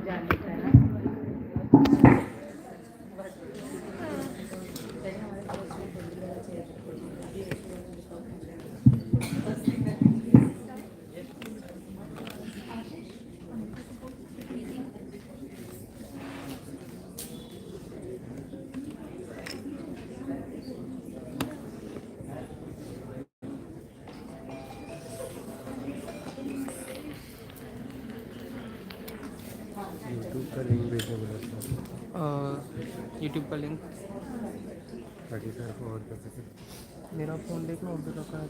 जाने का है ना। यूट्यूब का लिंक भेजने बोला था। यूट्यूब का लिंक ताकि सर फॉरवर्ड कर सके। मेरा फ़ोन देख लो उधर रखा है।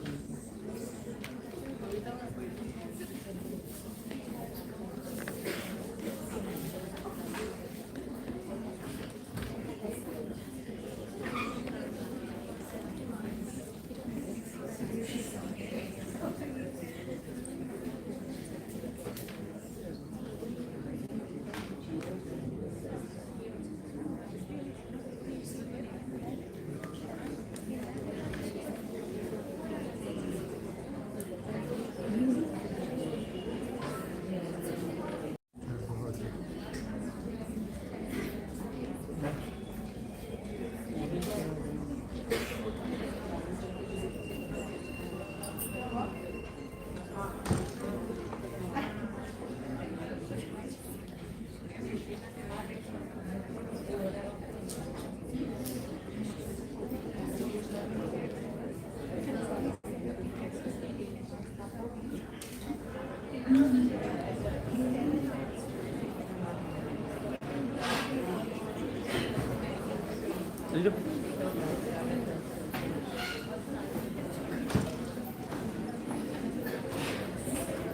चल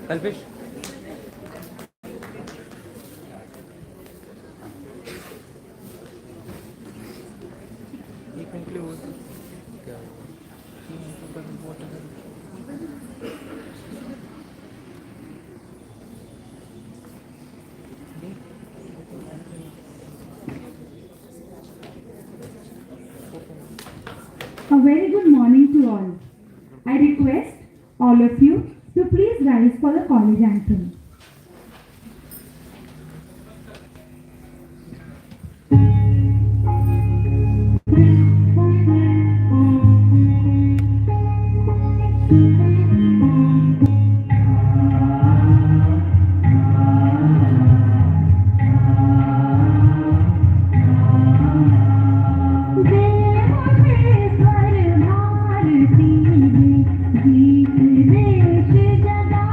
कल्पेश एक मिनट के लिए हो क्या A very good morning to all. I request all of you to please rise for the college anthem. गीत देश जगा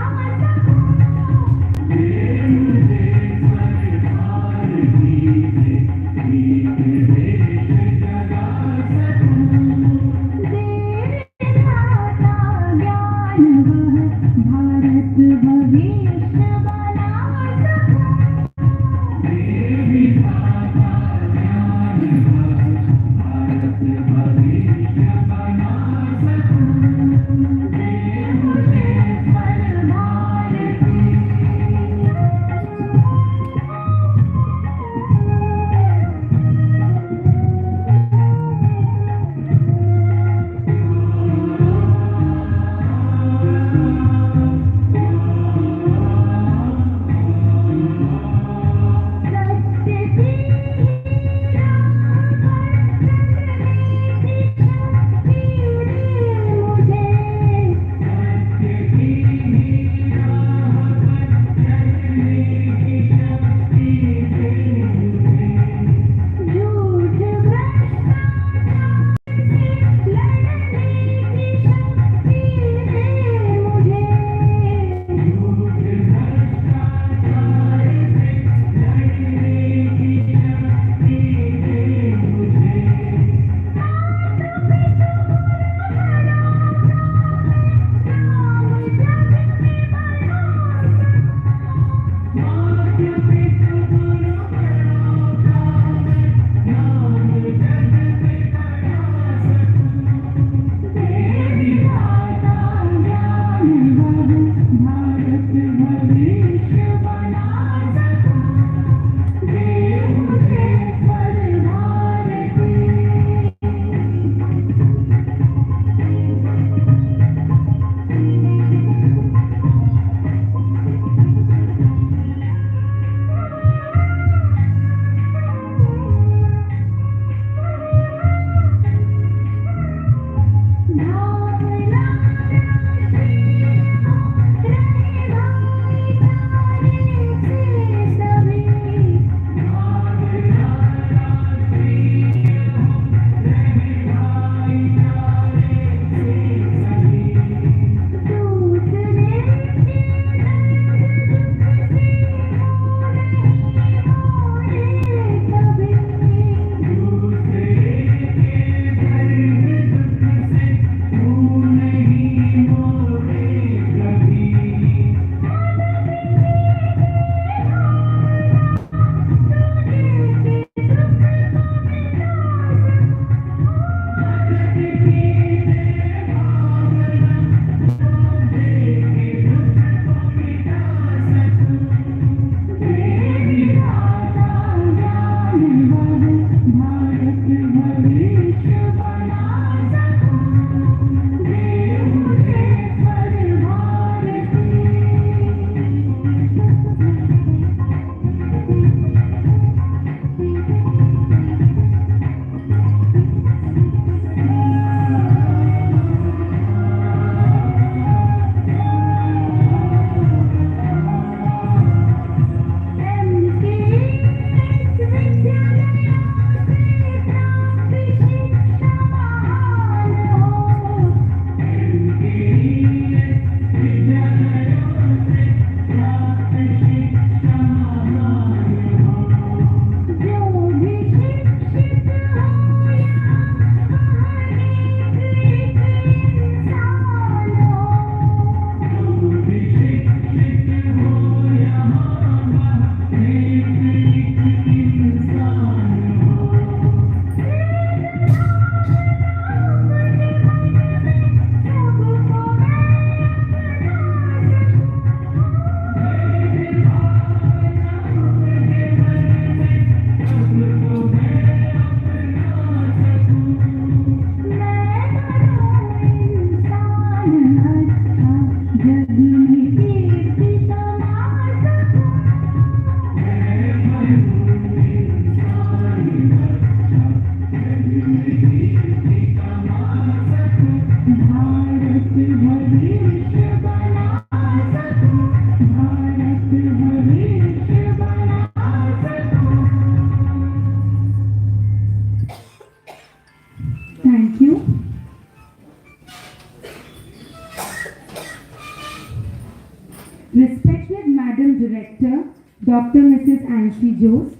Director, Dr. Mrs. Anshi Jose,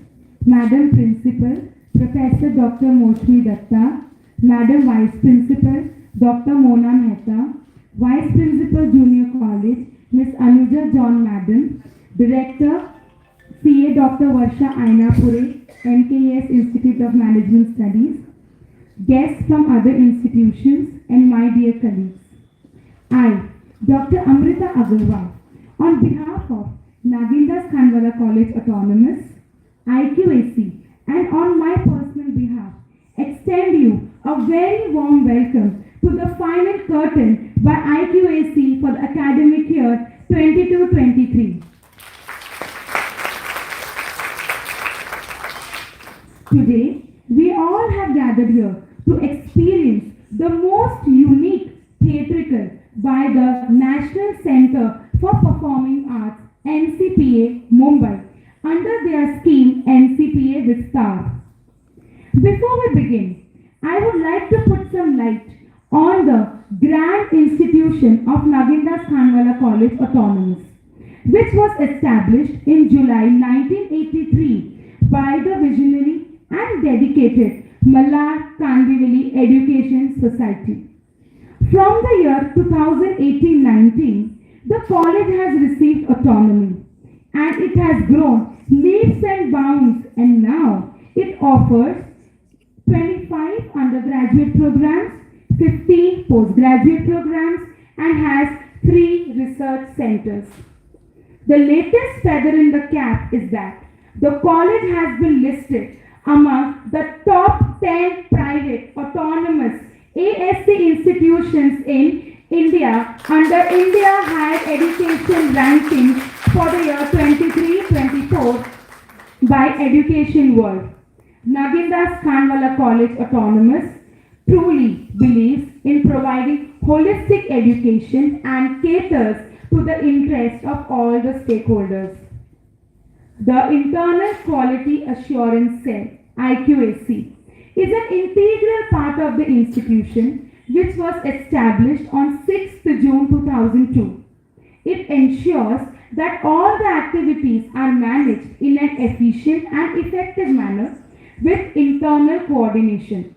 Madam Principal, Professor Dr. Moshmi Datta, Madam Vice Principal, Dr. Mona Mehta, Vice Principal Junior College, Ms. Anuja John Madam, Director, CA Dr. Varsha Ainapure, NKS Institute of Management Studies, guests from other institutions, and my dear colleagues. I, Dr. Amrita Agarwal, on behalf of Nagindas Khanwala College Autonomous, IQAC, and on my personal behalf, extend you a very warm welcome to the final curtain by IQAC for the academic year 22-23. Today, we all have gathered here to experience the most unique theatrical by the National Centre for Performing Arts, Ncpa, Mumbai, under their scheme Ncpa Vistaar. Before we begin, I would like to put some light on the grand institution of Nagindas Khanwala College Autonomous, which was established in July 1983 by the visionary and dedicated Mallar Kandivali Education Society. From the year 2018-19, the college has received autonomy and it has grown leaps and bounds, and now it offers 25 undergraduate programs, 15 postgraduate programs, and has 3 research centers. The latest feather in the cap is that the college has been listed among the top 10 private autonomous ASC institutions in India under India Higher Education Rankings for the year 23-24 by Education World. Nagindas Khanwala College Autonomous truly believes in providing holistic education and caters to the interests of all the stakeholders. The Internal Quality Assurance Cell, IQAC, is an integral part of the institution which was established on 6th June 2002. It ensures that all the activities are managed in an efficient and effective manner with internal coordination.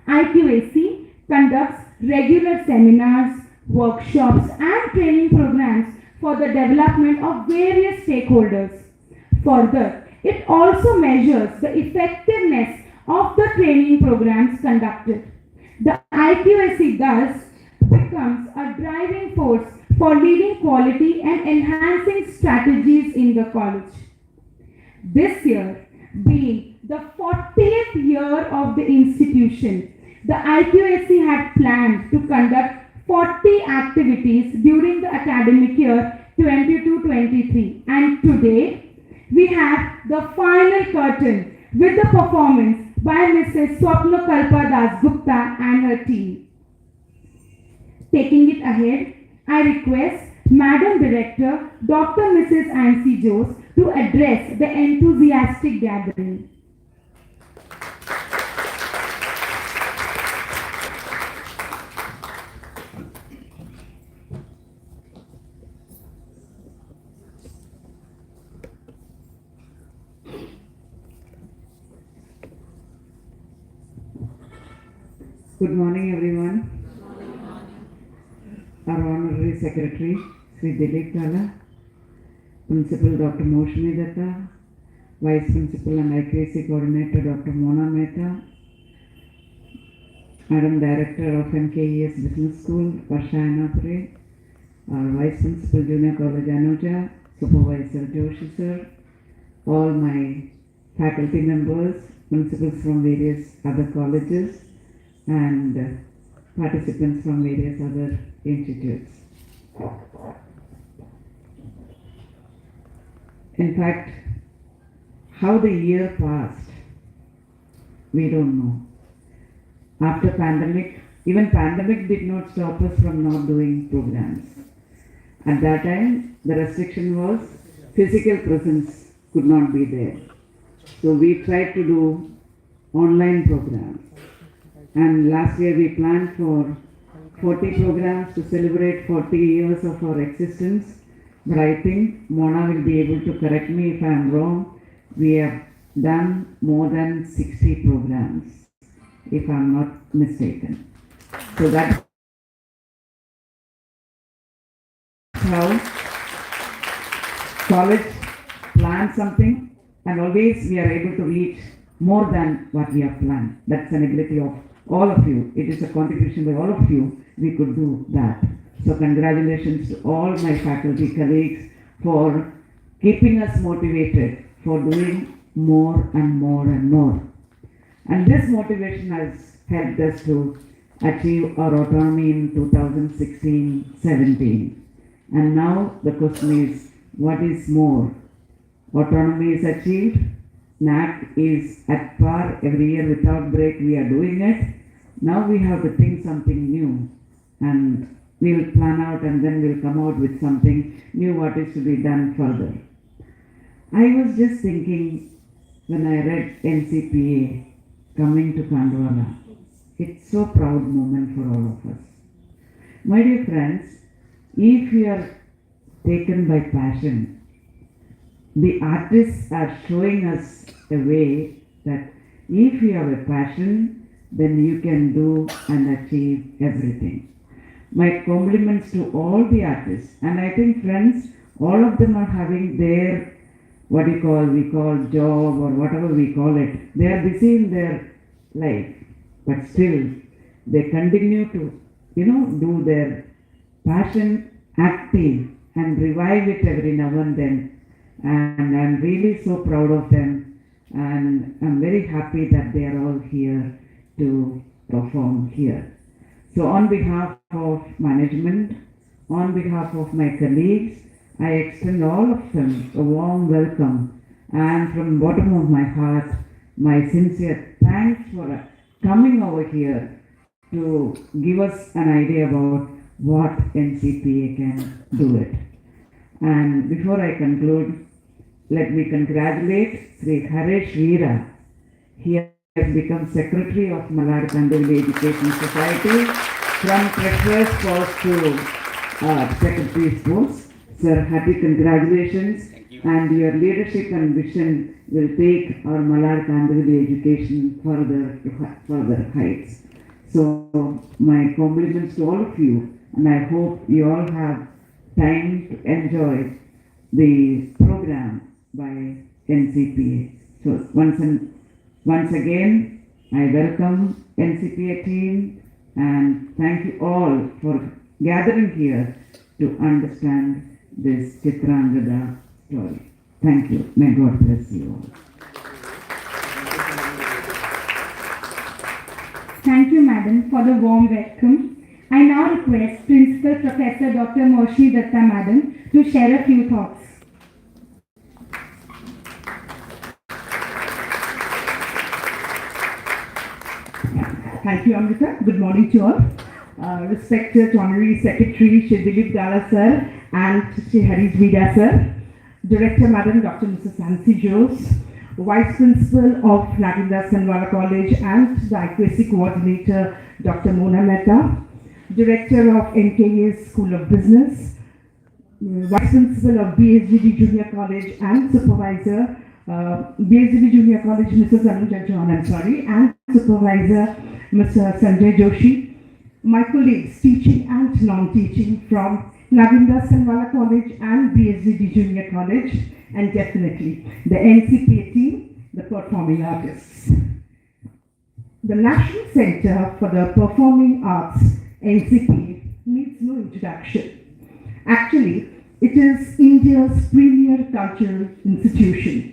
IQAC conducts regular seminars, workshops, and training programs for the development of various stakeholders. Further, it also measures the effectiveness of the training programs conducted. The IQAC thus becomes a driving force for leading quality and enhancing strategies in the college. This year, being the 40th year of the institution, the IQAC had planned to conduct 40 activities during the academic year 22-23, and today we have the final curtain with the performance by Mrs. Swapnokalpa Dasgupta and her team. Taking it ahead, I request Madam Director Dr. Mrs. Anshi Jose to address the enthusiastic gathering. Good morning, everyone. Our Honorary Secretary, Sri Dilip Kala, Principal Dr. Moshmi Datta, Vice Principal and IQAC Coordinator Dr. Mona Mehta, Madam Director of NKS Business School, Varsha Ainapure, our Vice Principal Junior College Anuja, Supervisor Joshi Sir, all my faculty members, principals from various other colleges, and participants from various other institutes. In fact, how the year passed, we don't know. After pandemic, even pandemic did not stop us from not doing programs. At that time, the restriction was physical presence could not be there. So we tried to do online programs. And last year we planned for 40 programs to celebrate 40 years of our existence. but I think Mona will be able to correct me if I am wrong. We have done more than 60 programs, if I am not mistaken. So that's how college plans something, and always we are able to reach more than what we have planned. That's an ability of all of you. It is a contribution by all of you. We could do that. So congratulations to all my faculty colleagues for keeping us motivated for doing more and more and more. And this motivation has helped us to achieve our autonomy in 2016-17. And now the question is, what is more? Autonomy is achieved, NAC is at par every year without break, we are doing it. Now we have to think something new, and we will plan out and then we'll come out with something new what is to be done further. I was just thinking when I read Ncpa coming to Kandwala, it's so proud moment for all of us. My dear friends, if you are taken by passion, the artists are showing us a way that if you have a passion, then you can do and achieve everything. My compliments to all the artists, and I think friends, all of them are having their, we call job or whatever we call it. They are busy in their life, but still they continue to, do their passion active and revive it every now and then. And I'm really so proud of them, and I'm very happy that they are all here to perform here. So on behalf of management, on behalf of my colleagues, I extend all of them a warm welcome, and from the bottom of my heart, my sincere thanks for coming over here to give us an idea about what Ncpa can do it. And before I conclude, let me congratulate Sri Haresh Veera. He has become Secretary of Malad Kandivali Education Society from Treasurer's post to Secretary's post. Sir, happy congratulations. And your leadership and vision will take our Malad Kandivali education further heights. So my compliments to all of you, and I hope you all have time to enjoy the program by Ncpa. So once again, I welcome Ncpa team, and thank you all for gathering here to understand this Chitran Gada story. Thank you. May God bless you all. Thank you, Madam, for the warm welcome. I now request Principal Professor Dr. Moshni Datta Madam to share a few thoughts. Thank you, Amrita. Good morning to all. Respected Honorary Secretary Shri Dilip Gada Sir and Shri Harish Vida Sir, Director Madam Dr. Mrs. Nancy Jose, Vice Principal of Nagendra Sanwala College and the IQAC Coordinator Dr. Mona Mehta, Director of NKA's School of Business, Vice Principal of BSGD Junior College and Supervisor, BSGD Junior College Mrs. Anuja John, and Supervisor Mr. Sanjay Joshi, my colleagues teaching and non-teaching from Nagendra Sanwala College and BSGD Junior College, and definitely the Ncpa team, the performing artists. The National Center for the Performing Arts, Ncpa, needs no introduction. Actually, it is India's premier cultural institution.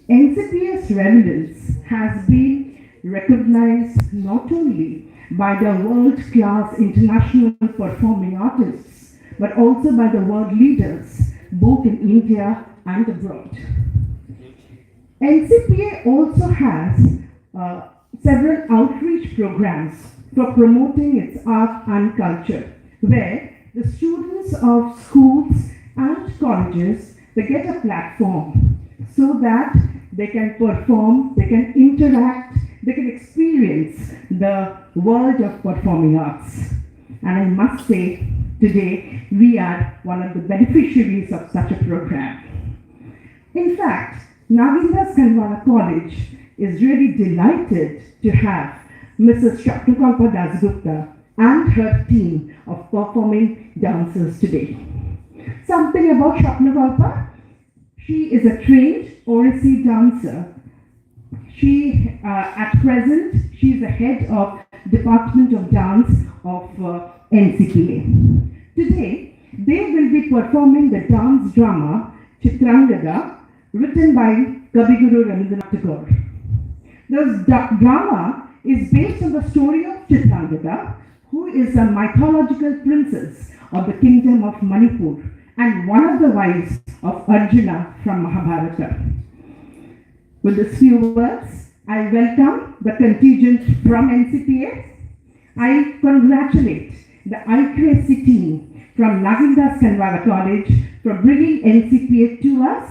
Ncpa's relevance has been recognized not only by the world-class international performing artists, but also by the world leaders, both in India and abroad. Ncpa also has several outreach programs for promoting its art and culture, where the students of schools and colleges, they get a platform so that they can perform, they can interact, they can experience the world of performing arts. And I must say, today we are one of the beneficiaries of such a program. In fact, Nagendra Kanwala College is really delighted to have Mrs. Swapnokalpa Dasgupta and her team of performing dancers today. Something about Swapnokalpa: she is a trained Odissi dancer. She, at present, she is the head of Department of Dance of Ncpa. Today, they will be performing the dance drama Chitran, Gada, written by Kabiguru Rabindranath Tagore. The drama is based on the story of Chitran, Gada, who is a mythological princess of the kingdom of Manipur and one of the wives of Arjuna from Mahabharata. With these few words, I welcome the contingent from Ncpa. I congratulate the ICRAC team from Nagendra Kanwala College for bringing Ncpa to us,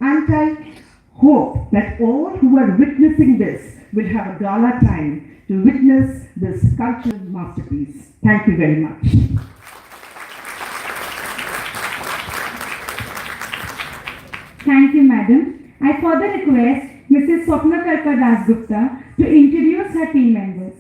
and I hope that all who are witnessing this will have a gala time to witness this cultural masterpiece. Thank you very much. Thank you, madam. I further request Mrs. Swapnokalpa Dasgupta to introduce her team members.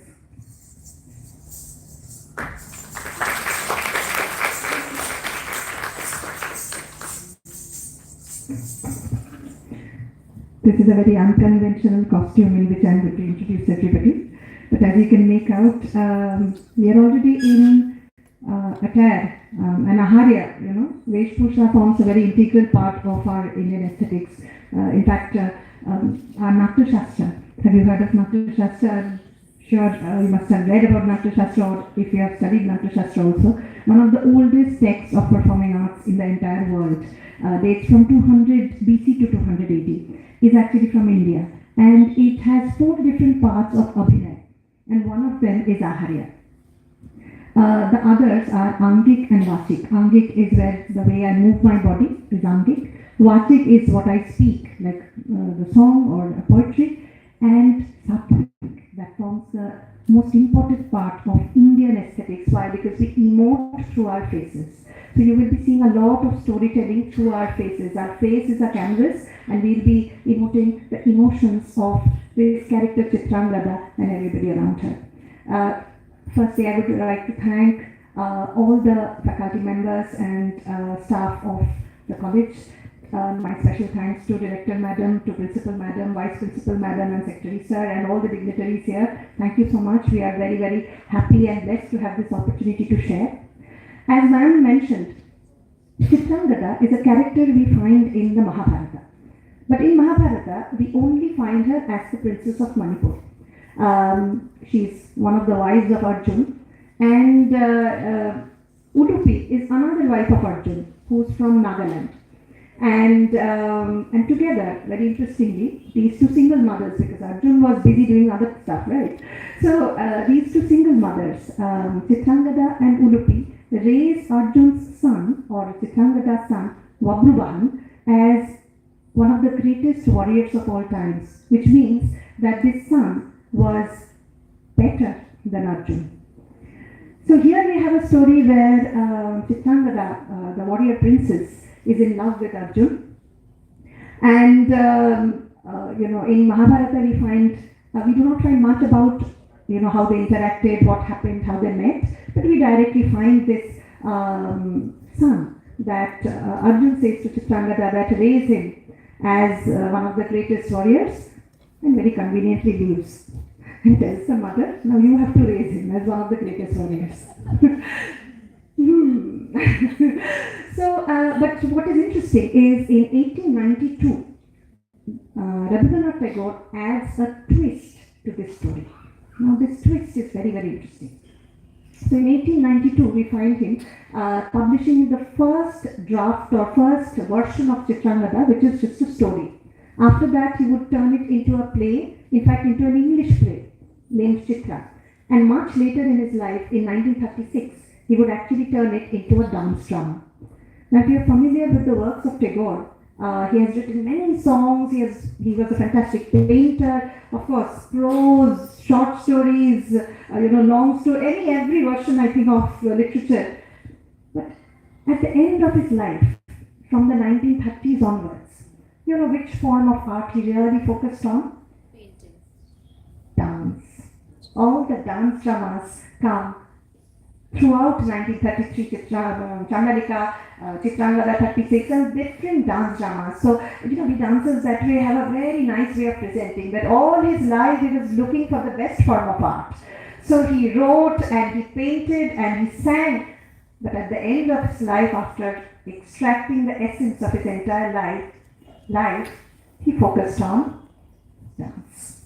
This is a very unconventional costume in which I am going to introduce everybody. But as you can make out, we are already in attire and aharya, Veshbhusha forms a very integral part of our Indian aesthetics. In fact, our Natya Shastra. Have you heard of Natya Shastra? I'm sure you must have read about Natya Shastra, or if you have studied Natya Shastra also. One of the oldest texts of performing arts in the entire world. Dates from 200 BC to 200 AD. Is actually from India. And it has 4 different parts of Abhinay. And one of them is Aharya. The others are Angik and Vachik. Angik is where the way I move my body is Angik. Vachik is what I speak, like the song or a poetry. And Satvik, that forms the most important part of Indian aesthetics. Why? Because we emote through our faces. So you will be seeing a lot of storytelling through our faces. Our face is a canvas, and we'll be emoting the emotions of this character Chitran, Gada, and everybody around her. Firstly, I would like to thank all the faculty members and staff of the college. My special thanks to Director Madam, to Principal Madam, Vice Principal Madam, and Secretary Sir, and all the dignitaries here. Thank you so much. We are very, very happy and blessed to have this opportunity to share. As Ma'am mentioned, Chitran Gada is a character we find in the Mahabharata. But in Mahabharata, we only find her as the princess of Manipur. She's one of the wives of Arjun. And Udupi is another wife of Arjun, who's from Nagaland. And together, very interestingly, these 2 single mothers, because Arjun was busy doing other stuff, right? So these 2 single mothers, Chitran Gada and Udupi, raised Arjun's son, or Chitran Gada's son, Vabruvan, as one of the greatest warriors of all times, which means that this son was better than Arjun. So here we have a story where Chitran Gada, the warrior princess, is in love with Arjun. And, in Mahabharata we do not find much about, how they interacted, what happened, how they met, but we directly find this son that Arjun says to Chitran Gada that raise him as one of the greatest warriors, and very conveniently leaves and tells the mother, now you have to raise him as one of the greatest warriors. So, but what is interesting is in 1892, Rabindranath Tagore adds a twist to this story. Now this twist is very, very interesting. So in 1892, we find him publishing the first draft or first version of Chitran Gada, which is just a story. After that, he would turn it into a play, in fact, into an English play named Chitran. And much later in his life, in 1936, he would actually turn it into a dance drama. Now, if you are familiar with the works of Tagore, he has written many songs. He was a fantastic painter. Of course, prose, short stories, long story, every version I think of literature. at the end of his life, from the 1930s onwards, you know which form of art he really focused on? Painting. Dance. All the dance dramas come throughout 1933, Chandalika, Chitran, 36, and different dance dramas. So, you know, the dancers that way have a very nice way of presenting that all his life he was looking for the best form of art. So he wrote and he painted and he sang, but at the end of his life, after extracting the essence of his entire life, he focused on dance.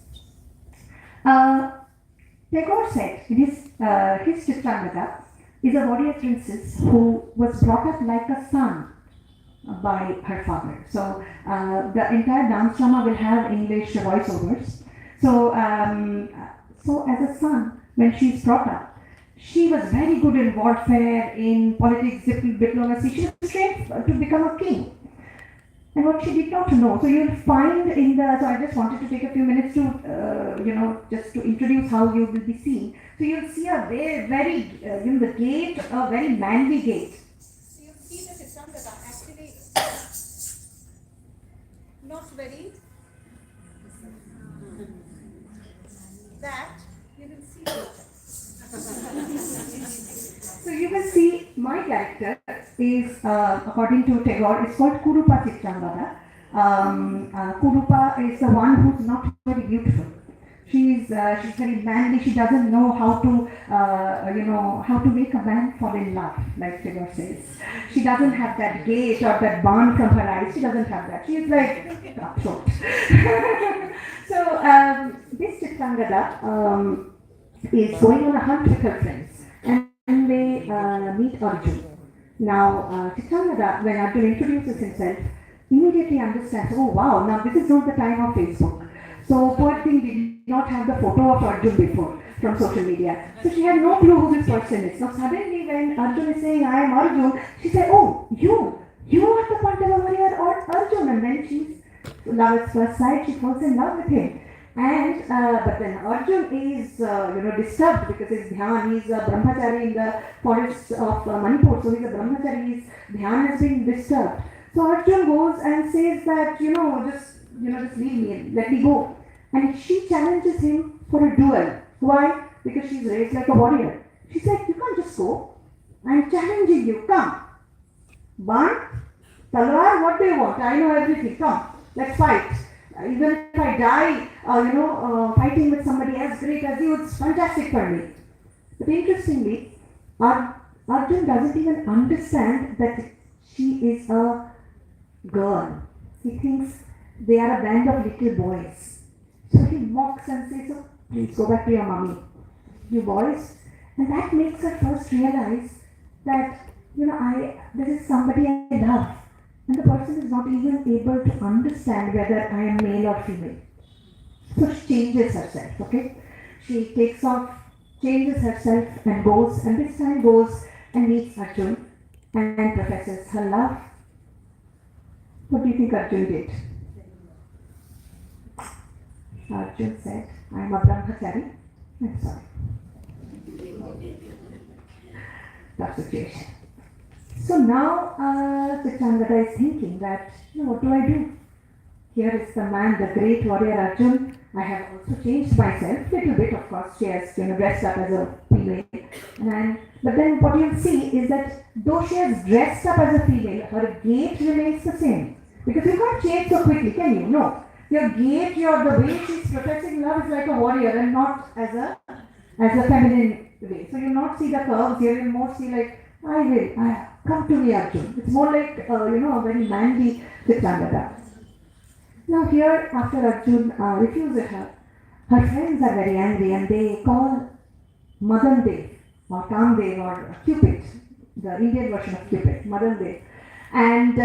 Tagore said in his Chitran is a warrior princess who was brought up like a son by her father. So the entire dance drama will have English voiceovers. So as a son, when she is brought up, she was very good in warfare, in politics, diplomacy. She was trained to become a king. And what she did not know. So you'll find so I just wanted to take a few minutes to, just to introduce how you will be seeing. So you'll see a very, the gait, a very manly gait. So you see that it's not actually not very that you will see later. So you will see my character is, according to Tagore, is called Kurupa Chitrangada. Kurupa is the one who's not very beautiful. She's very manly. She doesn't know how to make a man fall in love, like Tagore says. She doesn't have that gait or that burn from her eyes. She doesn't have that. She's like short. So this Chitrangada is going on a hunt with her friends. And they meet Arjun. Now, Chitrangada, when Arjun introduces himself, immediately understands, oh wow, now this is not the time of Facebook. So poor thing did not have the photo of Arjun before from social media. So she had no clue who this person is. Now suddenly when Arjun is saying, I am Arjun, she said, oh, you are the Pandava warrior or Arjun. And then she's, love at first sight, she falls in love with him. And but then Arjun is disturbed because his dhyan, he's a brahmachari in the forests of Manipur, so he's a brahmachari, his dhyan has been disturbed. So Arjun goes and says that just leave me, let me go. And she challenges him for a duel. Why? Because she's raised like a warrior. She said, you can't just go. I'm challenging you. Come. Ban, talwar, what do you want? I know everything. Come, let's fight. Even if I die, fighting with somebody as great as you, it's fantastic for me. But interestingly, Arjun doesn't even understand that she is a girl. He thinks they are a band of little boys. So he mocks and says, oh, please go back to your mommy, you boys. And that makes her first realize that, this is somebody I love. And the person is not even able to understand whether I am male or female. So she changes herself, okay? She takes off, changes herself and goes, and this time goes and meets Arjun and professes her love. What do you think Arjun did? Arjun said, I am a brahmachari. I'm sorry. Tough situation. So now Chitrangada is thinking that, what do I do? Here is the man, the great warrior Arjun. I have also changed myself, little bit of course. She has dressed up as a female. But then what you'll see is that though she has dressed up as a female, her gait remains the same. Because you can't change so quickly, can you? No. Your gait, the way she's professing love is like a warrior and not as a feminine way. So you'll not see the curves here, you'll more see like, come to me Arjun. It's more like, a very manly Chitrangada. Now here, after Arjun refuses her friends are very angry and they call Madan Dev or Kamdev or Cupid, the Indian version of Cupid, Madan Dev. And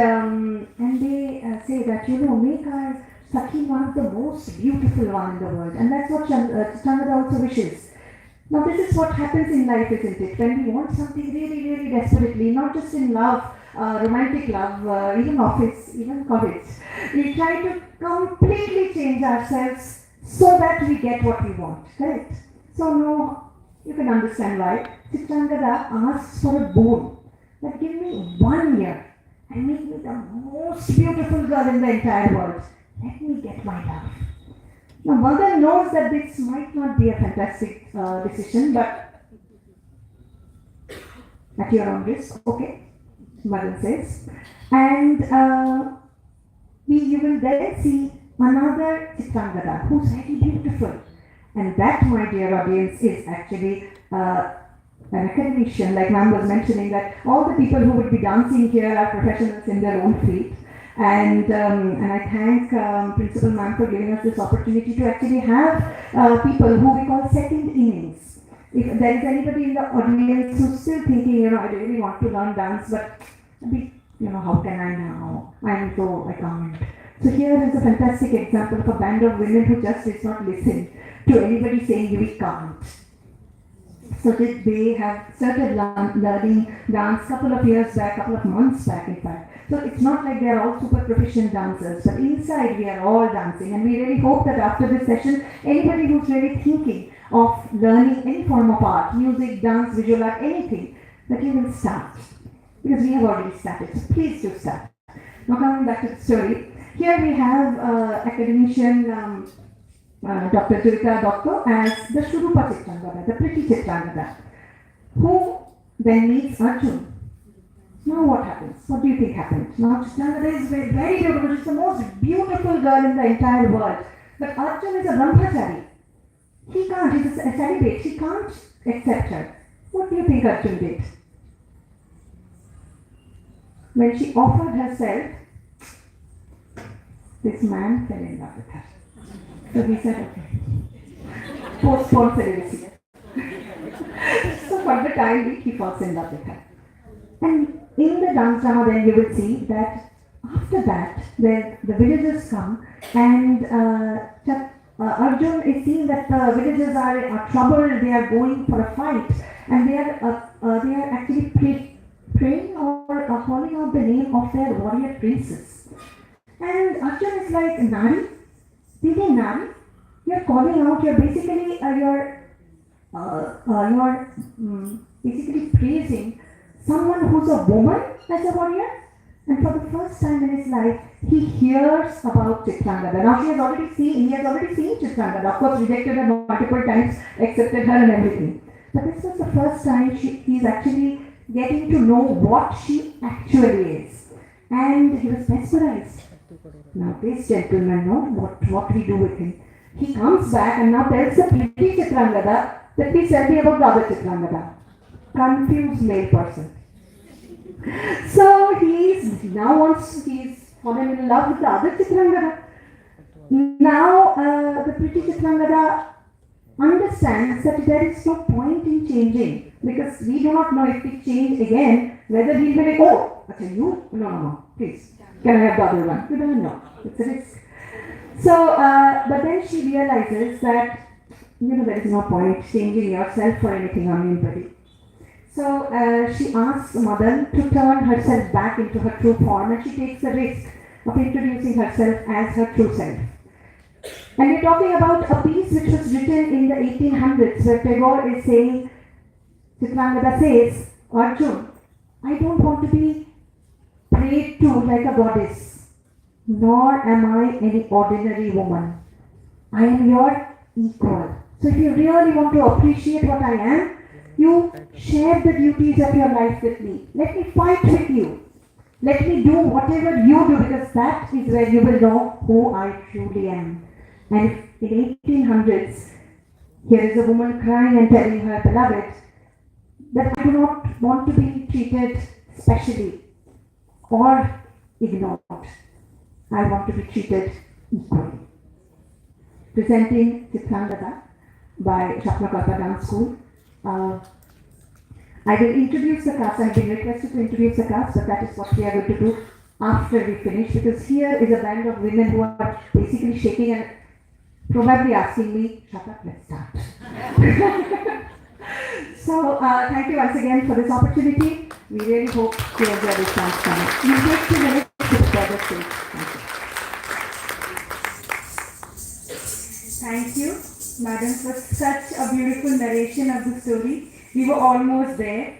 they say that, make our Sakhi one of the most beautiful one in the world. And that's what Chitrangada also wishes. Now this is what happens in life, isn't it? When we want something really, really desperately, not just in love, romantic love, even office, even college, we try to completely change ourselves so that we get what we want, correct? So now you can understand why Chitrangada asks for a boon. that give me 1 year and make me the most beautiful girl in the entire world. Let me get my love. Now, mother knows that this might not be a fantastic decision, but at your own risk, okay? Mother says. And you will then see another Chitran Gada who's very beautiful. And that, my dear audience, is actually an academician, like ma'am was mentioning, that all the people who would be dancing here are professionals in their own field. And I thank Principal ma'am for giving us this opportunity to actually have people who we call second innings. If there is anybody in the audience who's still thinking, I really want to learn dance, but how can I now? I can't. So here is a fantastic example of a band of women who just did not listen to anybody saying we can't. So they have started learning dance couple of years back, couple of months back in fact. So it's not like they are all super proficient dancers, but inside we are all dancing, and we really hope that after this session, anybody who's really thinking of learning any form of art, music, dance, visual art, anything, that you will start. Because we have already started, so please do start. Now coming back to the story, here we have academician Dr. Durga Doctor as the Shurupa Chitran Gada, the pretty Chitran Gada, who then meets Arjun. Now what happens? What do you think happened? Now Chitran Gada is very beautiful, she's the most beautiful girl in the entire world. But Arjun is a brahmachari. He can't, he's a celibate, he can't accept her. What do you think Arjun did? When she offered herself, this man fell in love with her. So he said, okay, postpone celibacy. So for the time being, he falls in love with her. And in the dance drama then you will see that after that, the villagers come and Arjun is seeing that the villagers are troubled, they are going for a fight, and they are actually praying or calling out the name of their warrior princess. And Arjun is like, Nari? Thinking Nari? You're calling out, you're basically basically praising someone who's a woman as a warrior. And for the first time in his life, he hears about Chitran Gada. Now he has already seen Chitran Gada. Of course, rejected her multiple times, accepted her and everything. But this was the first time he's actually getting to know what she actually is. And he was mesmerized. Now this gentleman knows what we do with him. He comes back and now tells the pretty Chitran Gada that please tell me about the other Chitran Gada. Confused male person. So he's fallen in love with the other Chitran Gada. Now the pretty Chitran Gada understands that there is no point in changing, because we do not know if we change again whether he'll be like, oh, okay, you? No, please. Can I have the other one? We don't know. It's a risk. So, but then she realizes that, there is no point changing yourself for anything on anybody. So she asks Madan to turn herself back into her true form, and she takes the risk of introducing herself as her true self. And we're talking about a piece which was written in the 1800s, where Tagore is saying, Chitran Gada says, Arjun, I don't want to be prayed to like a goddess, nor am I any ordinary woman. I am your equal. So if you really want to appreciate what I am, you share the duties of your life with me. Let me fight with you. Let me do whatever you do, because that is where you will know who I truly am. And in 1800s, here is a woman crying and telling her beloved that I do not want to be treated specially or ignored. I want to be treated equally. Presenting Chitran Gada by Swapnokalpa Dance School. I will introduce the class. I have been requested to introduce the class, but that is what we are going to do after we finish, because here is a band of women who are basically shaking and probably asking me, shut up, let's start. So, thank you once again for this opportunity. We really hope you enjoy this dance tonight. We'll take 2 minutes to prepare the stage. Thank you, madam, for such a beautiful narration of the story. We were almost there.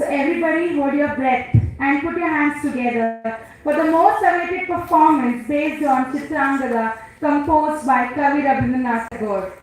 So everybody hold your breath and put your hands together for the most awaited performance based on Chitran composed by Kavi Rabindranath Tagore.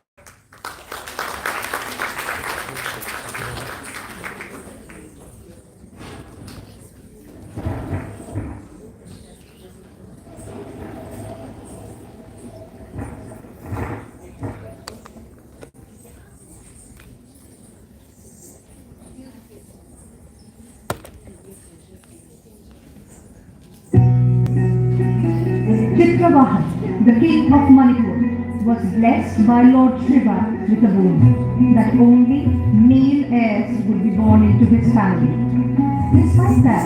Chitravahan, the king of Manipur, was blessed by Lord Shiva with a boon that only male heirs would be born into his family. Despite that,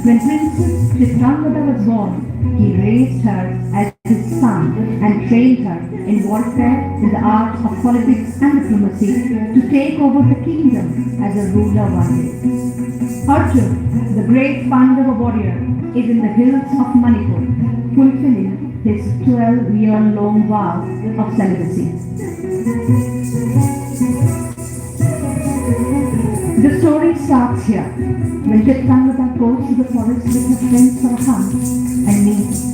when Princess Chitran was born, he raised her as his son and trained her in warfare, in the art of politics and diplomacy to take over the kingdom as a ruler one day. Arjun, the great Pandava warrior, is in the hills of Manipur, fulfilling his 12-year-long vow of celibacy. The story starts here, when Chitrangada goes to the forest with her friends for a hunt and meets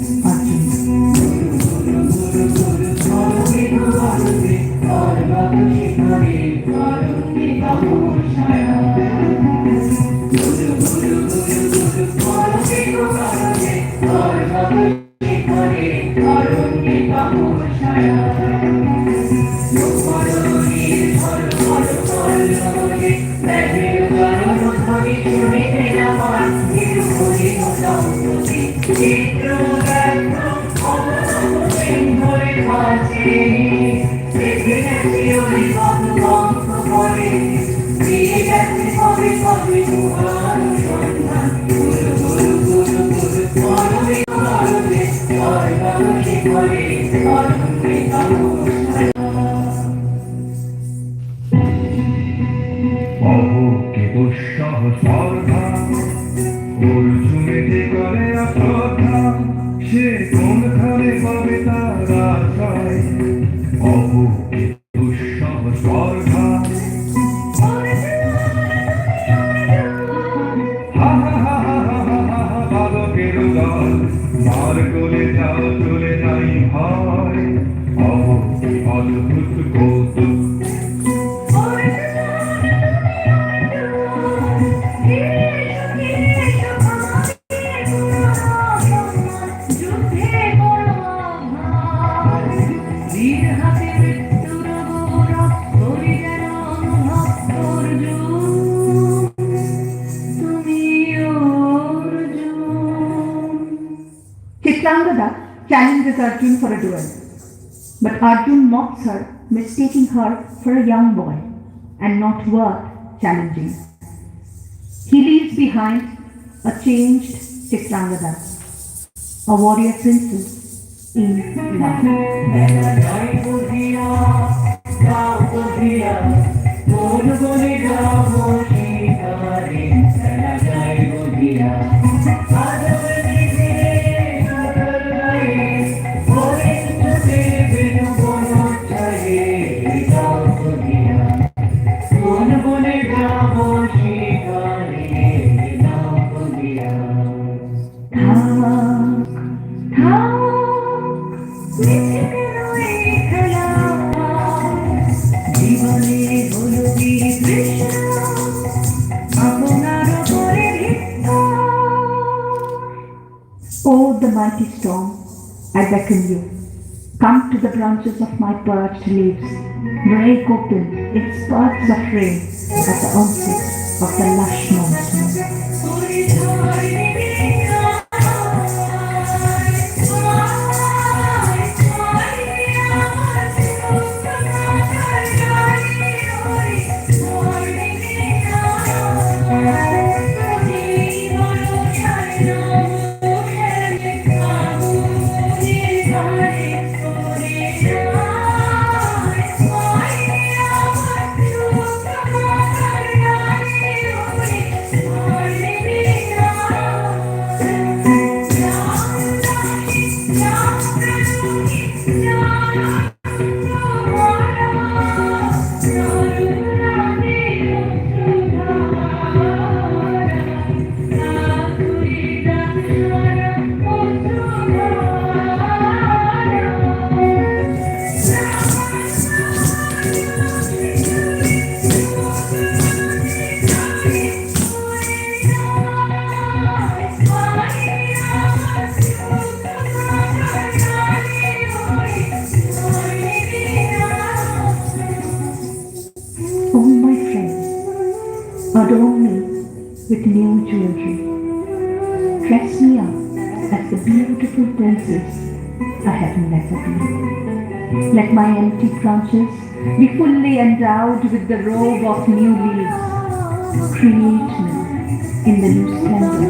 Chitrangada challenges Arjun for a duel, but Arjun mocks her, mistaking her for a young boy and not worth challenging. He leaves behind a changed Chitrangada, a warrior princess in Oh, the mighty storm, I beckon you. Come to the branches of my perched leaves. Break open its spurts of rain at the onset of the lush monsoon. with new jewelry. Dress me up as the beautiful princess I have never been. Let my empty branches be fully endowed with the robe of new leaves. Create me in the new splendor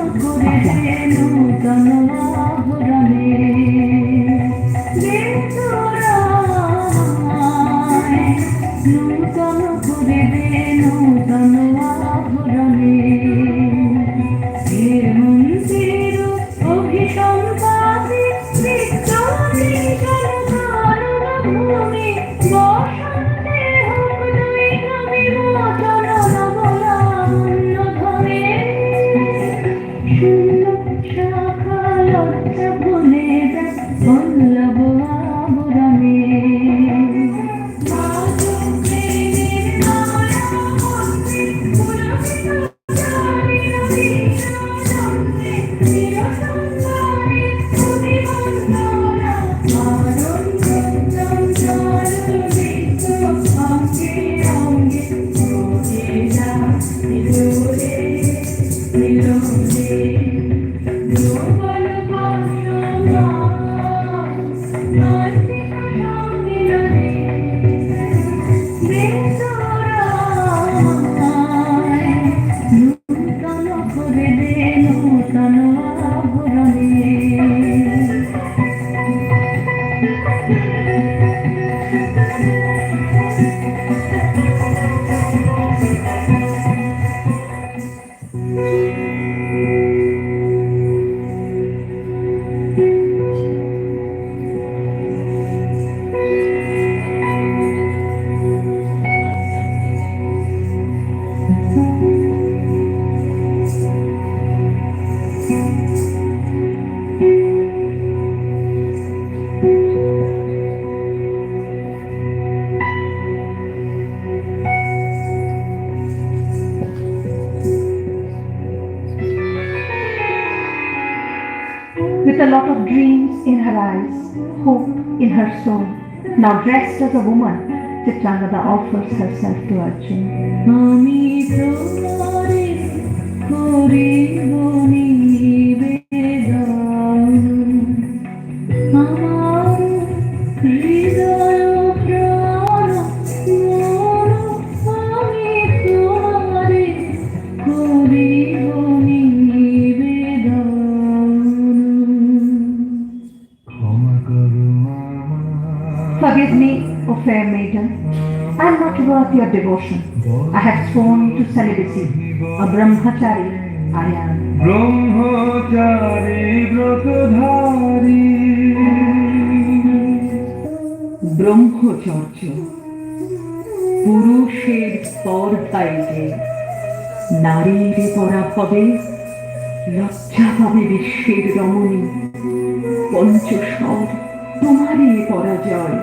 with a lot of dreams in her eyes, hope in her soul. Now dressed as a woman, Chitrangada offers herself to Arjun. Forgive me, O fair maiden, I am not worth your devotion. I have sworn to celibacy. A brahmachari I am. ব্রহ্মচারী ব্রতধারী ব্রহ্মচর্য পুরুষের পর্দায় যে নারীর পরা হবে, লজ্জা পাবে বিশ্বের রমণী। পঞ্চস্বর তোমারই পরাজয়।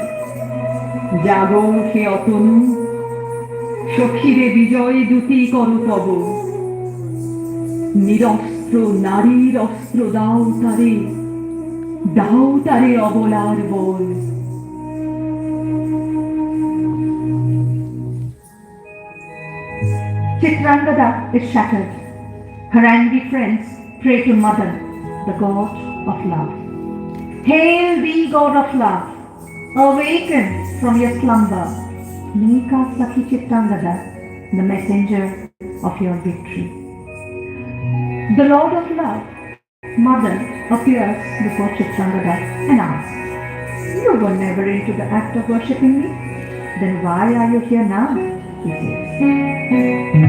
জাগো হে অতনু, সখীরে বিজয় দুটি কর তব। নিরস্ত্র নারীর অস্ত্র দাও তারে অবলার বল। Chitrangada is shattered. Her angry friends pray to Madan, the god of love. Hail thee, god of love! Awaken from your slumber. Make us Sakhi Chitrangada the messenger of your victory. The Lord of Love, Madan, appears before Chitrangada and asks, "You were never into the act of worshipping me? Then why are you here now?" He says.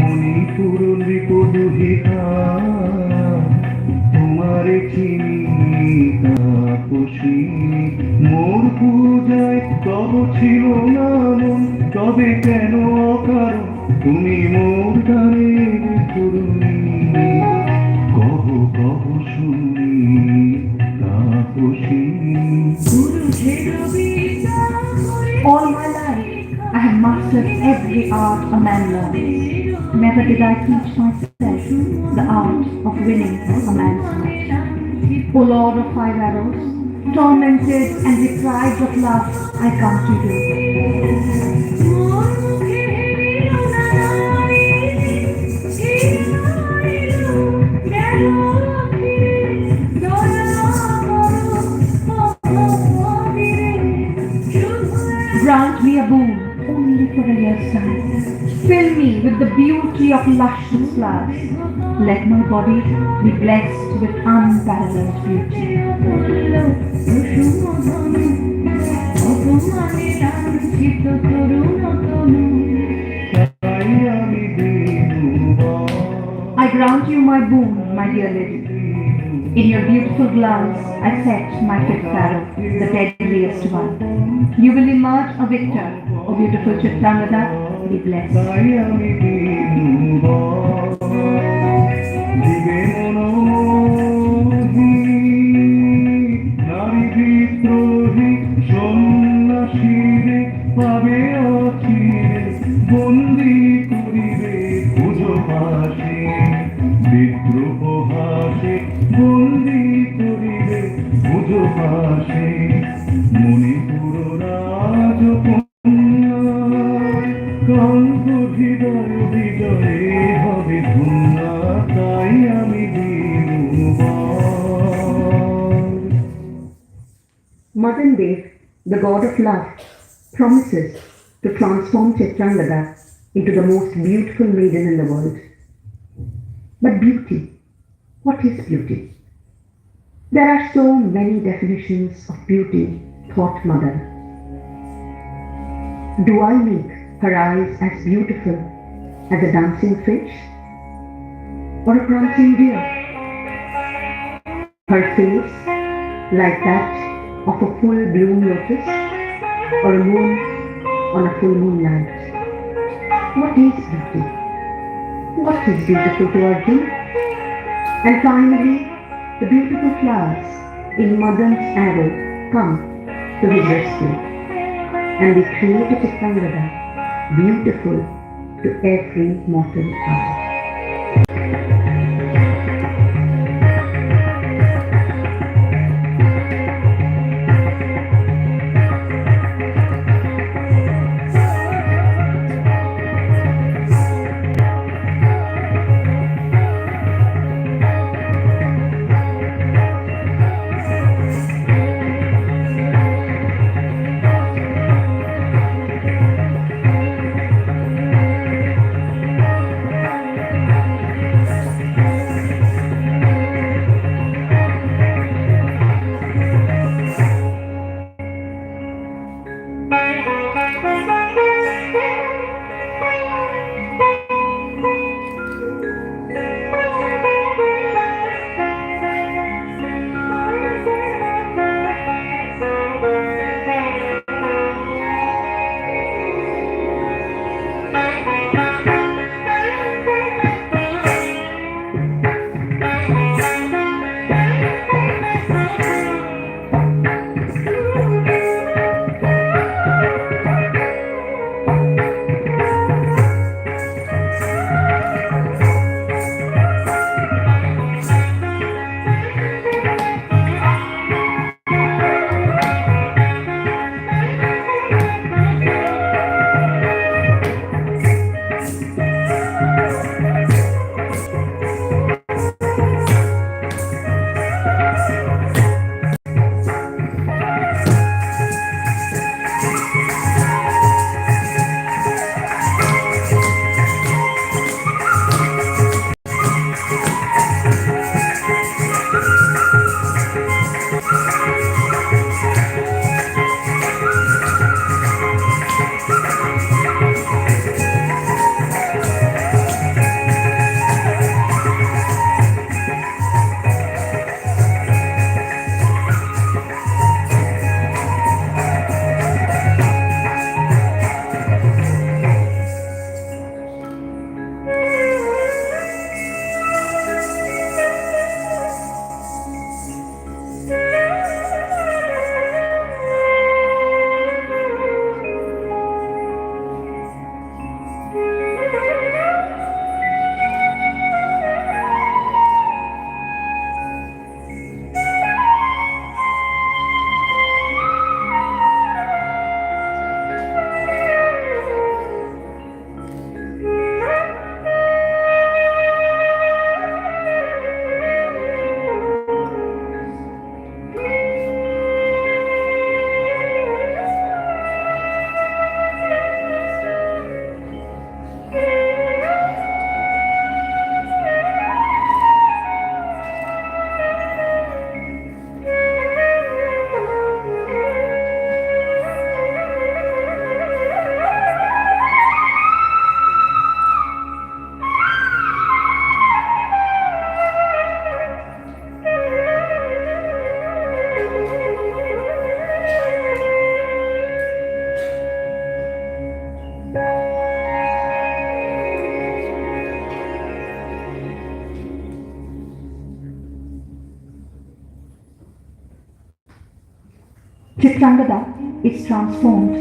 Manipur নৃপদুহিতা তোমারে চিনি তাপসী মোর পূজায় তব ছিল না মন তবে কেন অকারণ তুমি মোর গানের করুণী কহ কহ শুনি Tapasi. All my life, I have mastered every art a man learns. Never did I teach myself the art of winning a man's heart. O Lord of five arrows, tormented and deprived of love, I come to you. the hairstyle. Fill me with the beauty of luscious flowers. Let my body be blessed with unparalleled beauty. I grant you my boon, my dear lady. In your beautiful glance, I set my fifth arrow, the deadliest one. You will emerge a victor, O beautiful Chitran. Be blessed. Madan Dev, the god of love, promises to transform Chitran into the most beautiful maiden in the world. But beauty, what is beauty? There are so many definitions of beauty, thought Madan. Do I make her eyes as beautiful as a dancing fish or a prancing deer? Her face like that of a full bloom lotus or a moon on a full moon night? What is beauty? What is beautiful to Arjun? And finally, the beautiful flowers in Madan's arrow come to his rescue, and they create a Chitran beautiful to every mortal eye. Chitrangada is transformed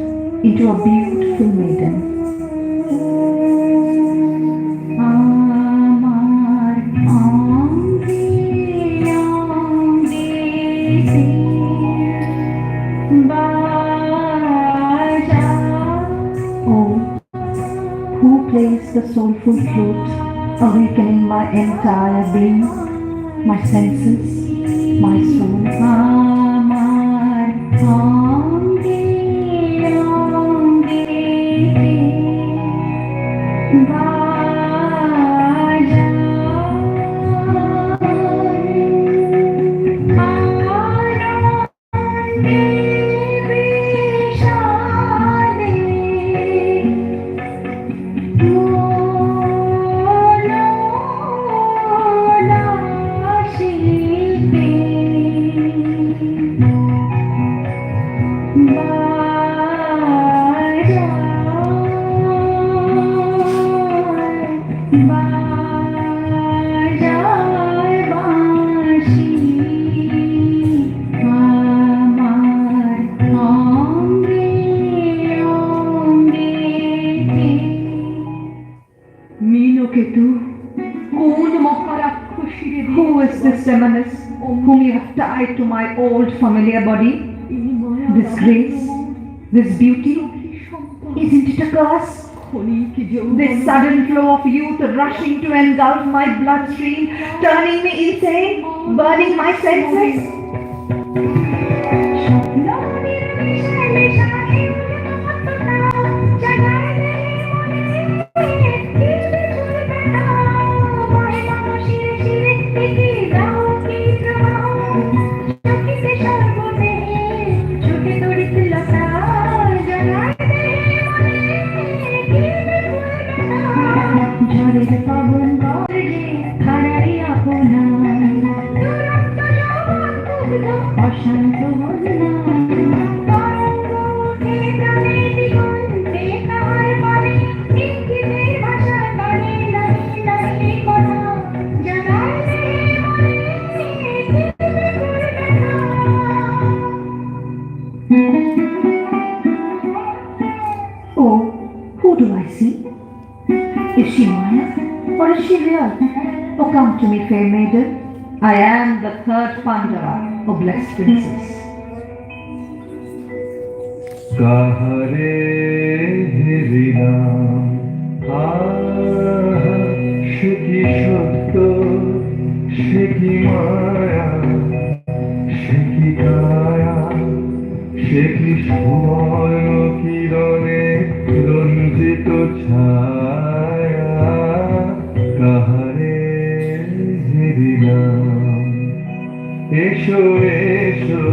into a beautiful maiden. Amar ange ange baja. Oh, who plays the soulful flute, awakening my entire being, my senses, my soul. Amar ange ange baja. Arande vishale Who is this demoness whom you have tied to my old familiar body? This grace, this beauty, isn't it a curse? This sudden flow of youth rushing to engulf my bloodstream, turning me insane, burning my senses. Oh, who do I see? Is she Maya or is she real? Oh, come to me, fair maiden. I am the third Pandava, O blessed princess. কাহারে হেরিলাম সে কি সত্য সে কি মায়া সে কি কায়া সে কি সুবর্ণ কিরণে রঞ্জিত ছায়া কাহারে হেরিলাম এসো এসো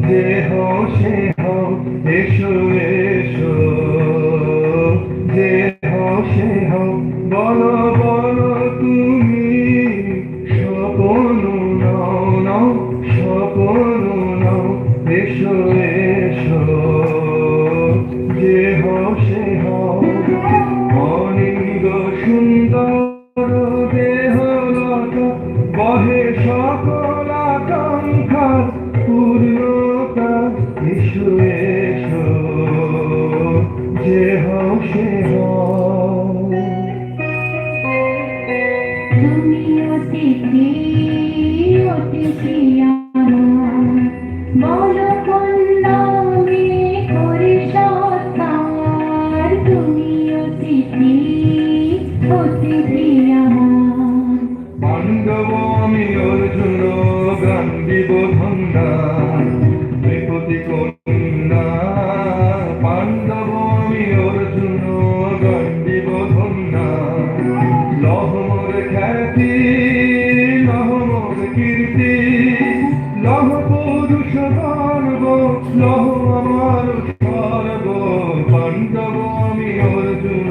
যে হও সে হও এসো এসো যে হও সে হও বলো বলো তুমি স্বপন নাও নাও স্বপন নাও এসো এসো যে হও সে হও অনিন্দ সুন্দর দেহলতা বহে সকল আকাঙ্ক্ষার পূর্ণতা এসো এসো যে হও সে হও তুমি অতিথি অতিথি আমার বলো কন্যামে করে সৎকার তুমি অতিথি অতিথি আমার পাণ্ডব আমি অর্জুন গান দিব ধন্যা ত্রিপতি কন্যা পাণ্ডব আমি অর্জুন গান দিব ধন্যা লহ মোর খ্যাতি লহ মোর কীর্তি লহ পুরুষ গর্ব লহ আমার সর্ব পাণ্ডব আমি অর্জুন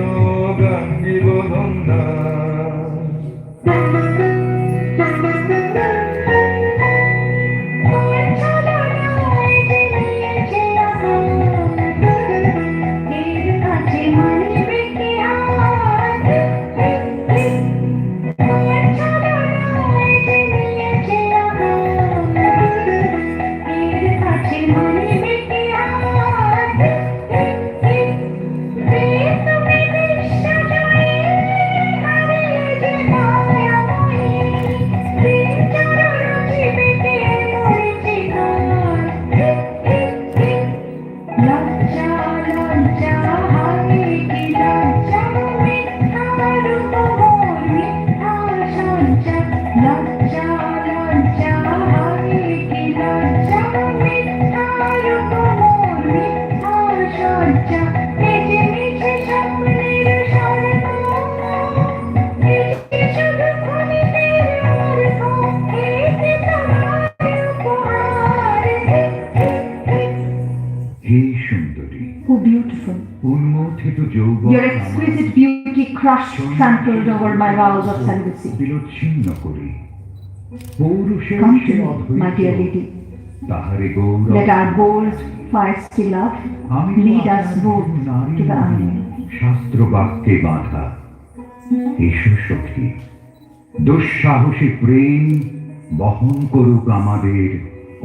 গান দিব Dhanya Oh, beautiful. Your exquisite beauty crushed, trampled over my vows of celibacy. Come to me, my dear lady. Let our bold, feisty love lead us both to the unknown. শাস্ত্র বাক্যে বাঁধা এসো সখী দুঃসাহসী প্রেম বহন করুক আমাদের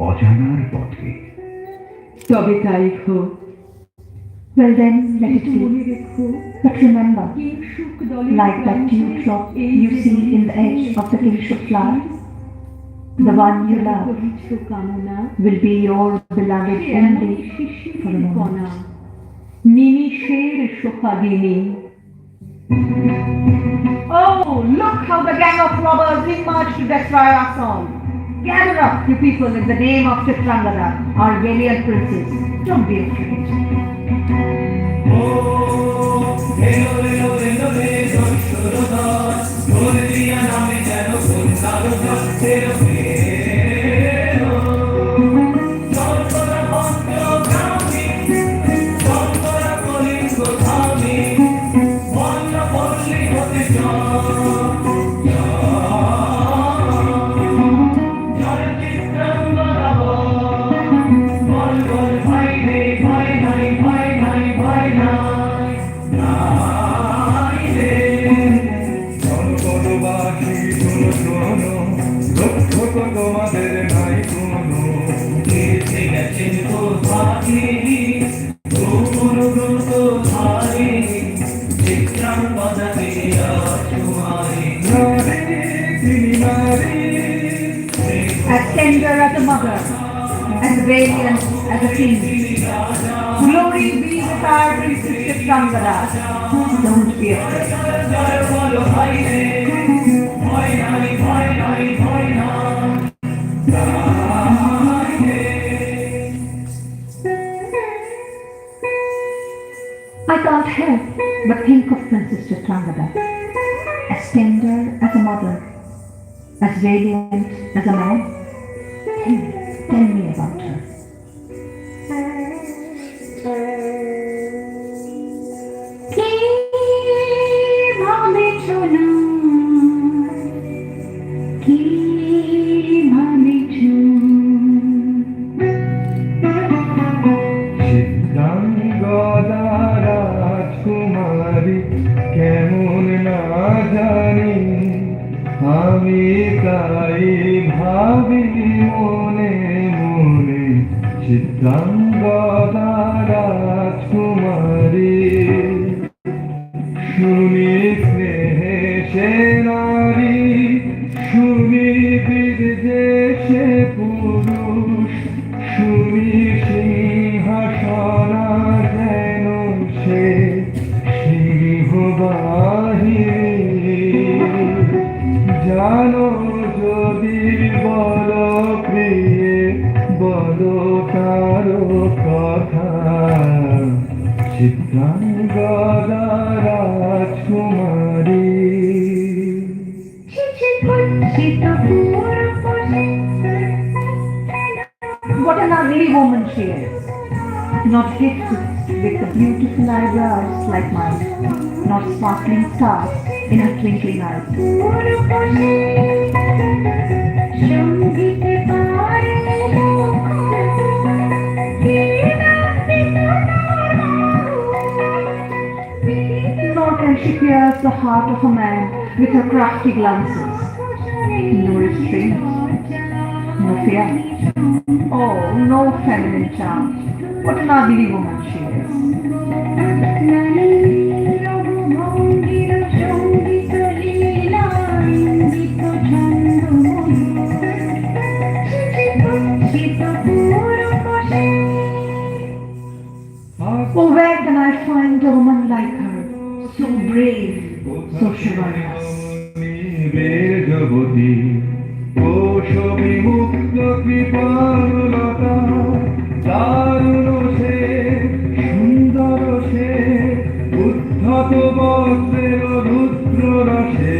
অজানার পথে তবে তাই হোক। Well then, let it be. But remember, like that dew drop you see in the edge of the kingship flower, the one you love will be your beloved only for a moment. নিমিষের সোহাগিনী। Oh, look how the gang of robbers emerged to destroy our song. Gather up, you people, in the name of Chitran, our valiant princess. Don't be afraid. As tender as a mother, as valiant as a king. Glory be with our princess Chitran. Don't be afraid. I can't help but think of Princess Chitran, as tender as a mother, as valiant as a man. Tell me about her. কেমন না জানি আমি তাই ভাবি মনে মনে চিত্রাঙ্গদা রাজকুমারী শুনি স্নেহে সে নারী শুনি বীর্যে সে পুরুষ শুনি সিংহাসনা যেন সে জানো যদি বল প্রিয়ে বল কারো কথা চিত্রাঙ্গদা রাজকুমারী What an ugly woman she is. Not gifted with the beautiful eyebrows like mine, not sparkling stars in her twinkling eyes. Nor can she pierce the heart of a man with her crafty glances. No restraint, no fear. Oh, no feminine charm. What an ugly woman she is. Oh, where can I find a woman like her? So brave, so chivalrous. জগতি কৌশবী মুক্ত কৃপালতা দারুণ সে সুন্দর সে উদ্ধত বস্ত্রের রুদ্র রসে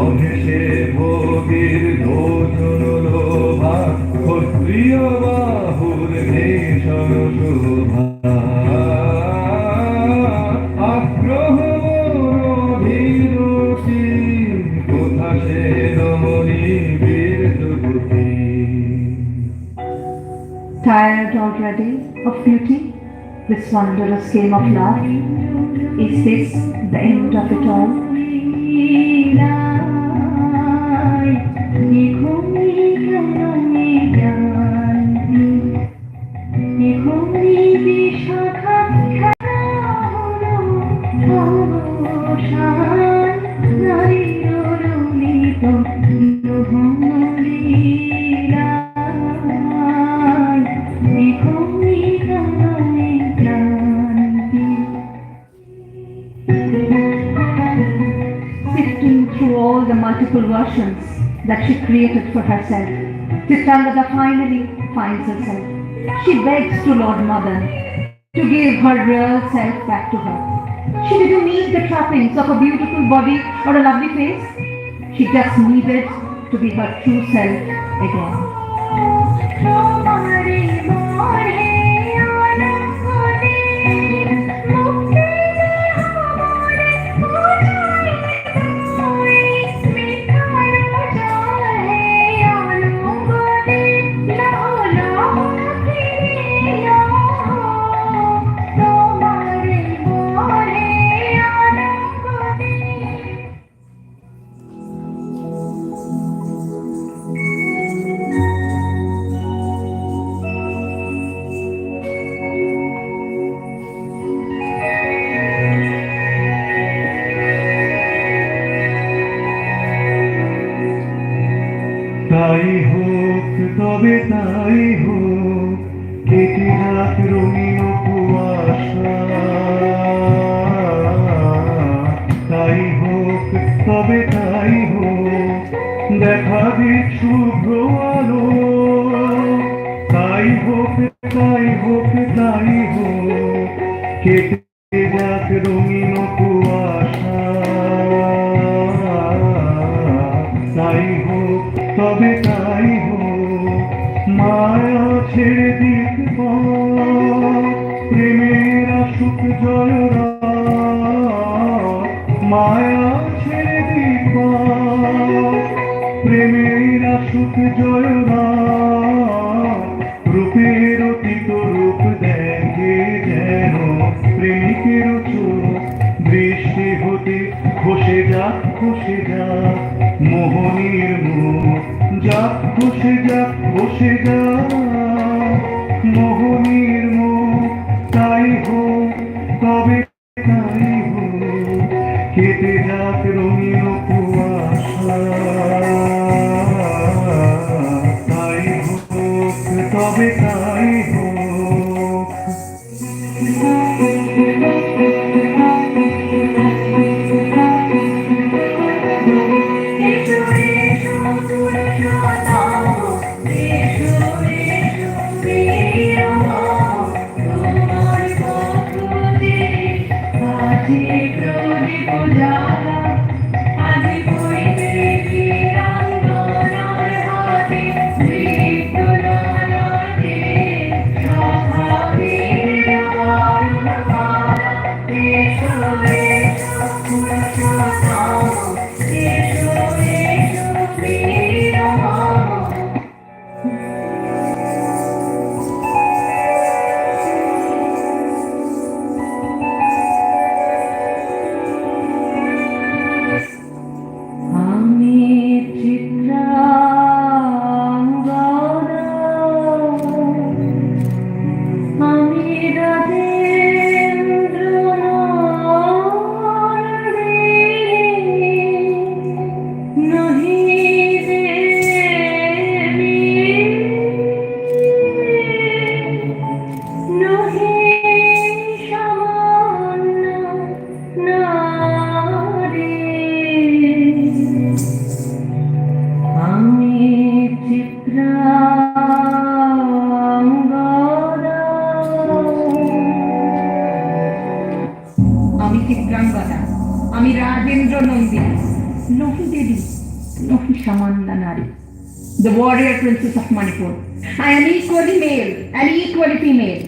অভেষে ভোগীর লোচন লোভা ক্ষত্রিয় বাহুর ভীষণ শোভা আগ্রহ অভিরুচি কোথা সে রমণী বীর যুবতী। Tired already of beauty, this wondrous game of love? Is this the end of it all? Sifting through all the multiple versions that she created for herself, Chitran finally finds herself. She begs to Lord Madan to give her real self back to her. She didn't need the trappings of a beautiful body or a lovely face. She just needed to be her true self again. তাই হোক তবে তাই হোক কেটে যাক রঙিন কুয়াশা তাই হোক তবে তাই হোক দেখা দিক শুভ্র আলো তাই হোক তাই হোক তাই হোক কেটে যাক রঙিন কুয়াশা তাই হোক তবে তাই হোক মায়া ছেড়ে দিক প্রেমের আসুক জয়রা মায়া ছেড়ে দিক প্রেমের আসুক জয়রা রূপের অতীত রূপ দেখে যেন প্রেমিকের চোখ দৃষ্টি হতে খসে যাক মোহনীর মুখ যাক খসে যাক মোহনীর মুখ তাই হোক তবে তাই হোক কেটে যাক রঙিন কুয়াশা তাই হোক তবে তাই হোক Thank you. আমি রাজেন্দ্র নন্দিনী, নহি দেবী, নহি সামান্য নারী, the warrior princess of Manipur. I am equally male and equally female.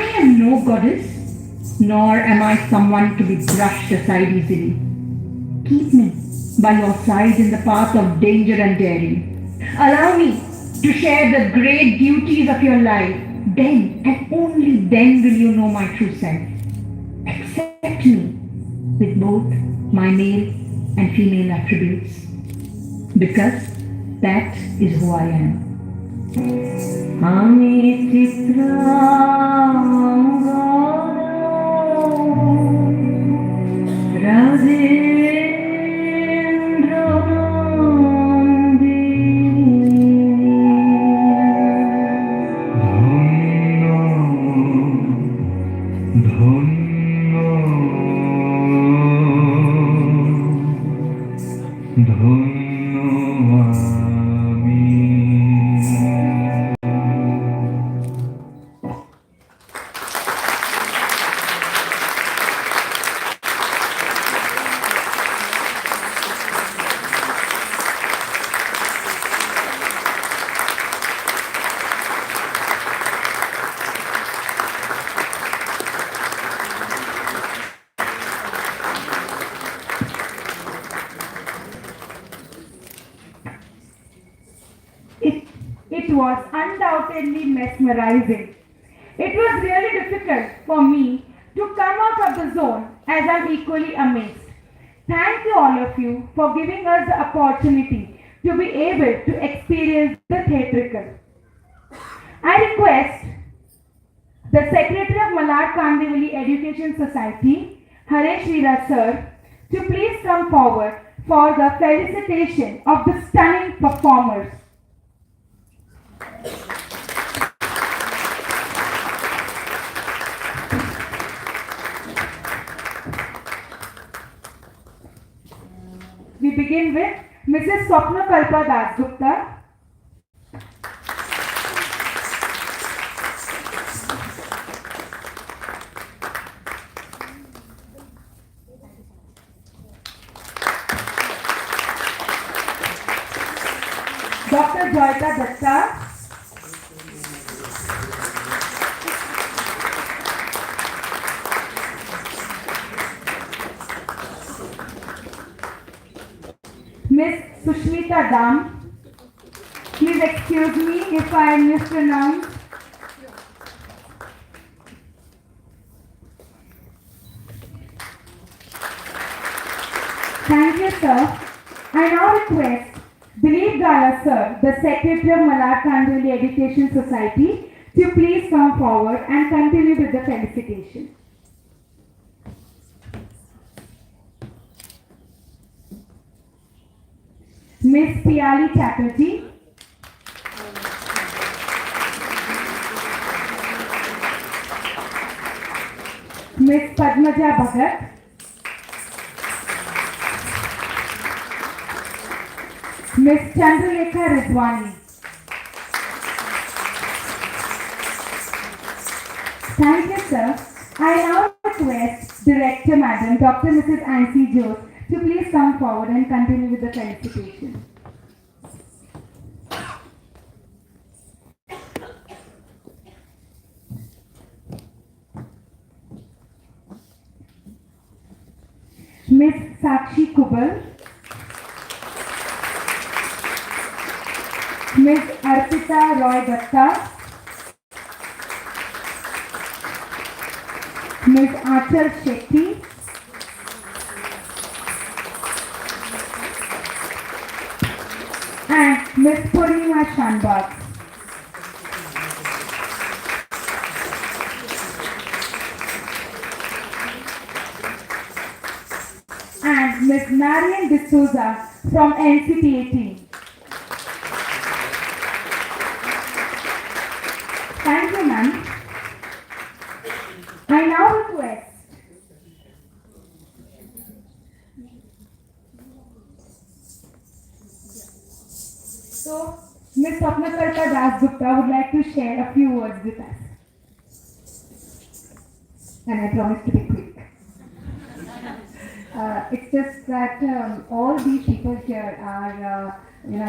I am no goddess, nor am I someone to be brushed aside easily. Keep me by your side in the path of danger and daring. Allow me to share the great duties of your life. Then and only then will you know my true self. Accept me with both my male and female attributes, because that is who I am. আমি চিত্রাং গদা Rajendra It was undoubtedly mesmerizing. It was really difficult for me to come out of the zone, as I'm equally amazed. Thank you all of you for giving us the opportunity to be able to experience the theatrical. I request the Secretary of Malad Kandivali Education Society, Haresh Veera sir, to please come forward for the felicitation of the stunning performers. We begin with Mrs. Swapnokalpa Dasgupta. Dr. Joyita Datta. Miss Sushmita Dam. Please excuse me if I mispronounce. Thank you, sir. I now request Gada sir, the Secretary of Malad Kandivali Education Society, to please come forward and continue with the felicitation. Miss Piali Chatterjee. Miss Padmaja Bhagat. Miss Chandralekha Rizwani. Thank you, sir. I now request Director Madam Dr. Mrs. Nancy Jose to please come forward and continue with the felicitation. Miss Sakshi Kubal. Miss Arpita Roy Datta. Miss Achal Shetty. And Miss Purnima Shanbag. And Miss Marian D'Souza from Ncpa team. Thank you, ma'am. I now request Ms. Swapnokalpa Dasgupta would like to share a few words with us. And I promise to be quick. It's just that all these people here are,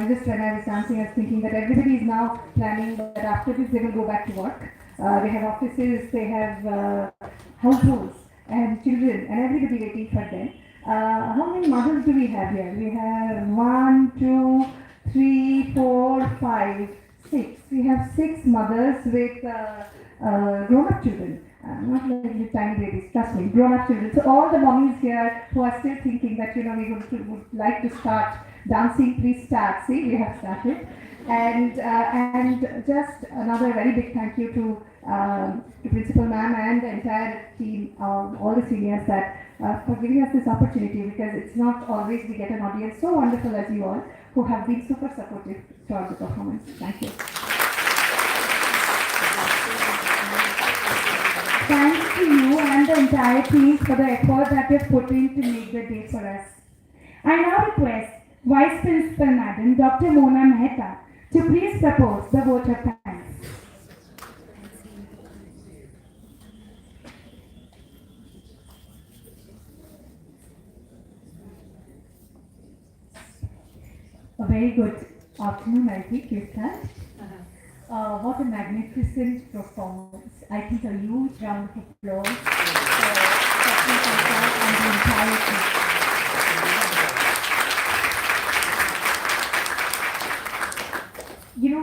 just when I was dancing, I was thinking that everybody is now planning that after this they will go back to work. They have offices, they have households and children, and everybody waiting for them. How many mothers do we have here? We have 1, 2, 3, 4, 5, 6. We have 6 mothers with grown-up children. Not like the tiny babies, trust me, grown-up children. So all the mommies here who are still thinking that, we would like to start dancing, please start. See, we have started. And just another very big thank you to Principal Ma'am and the entire team, all the seniors that for giving us this opportunity, because it's not always we get an audience so wonderful as you all who have been super supportive throughout the performance. Thank you. Thanks to you and the entire team for the effort that you've put in to make the day for us. I now request Vice Principal Madam Dr. Mona Mehta to please propose the vote of thanks. A very good afternoon, I think, Vistaar. What a magnificent performance. I think a huge round of applause for Swapnokalpa and the entire team.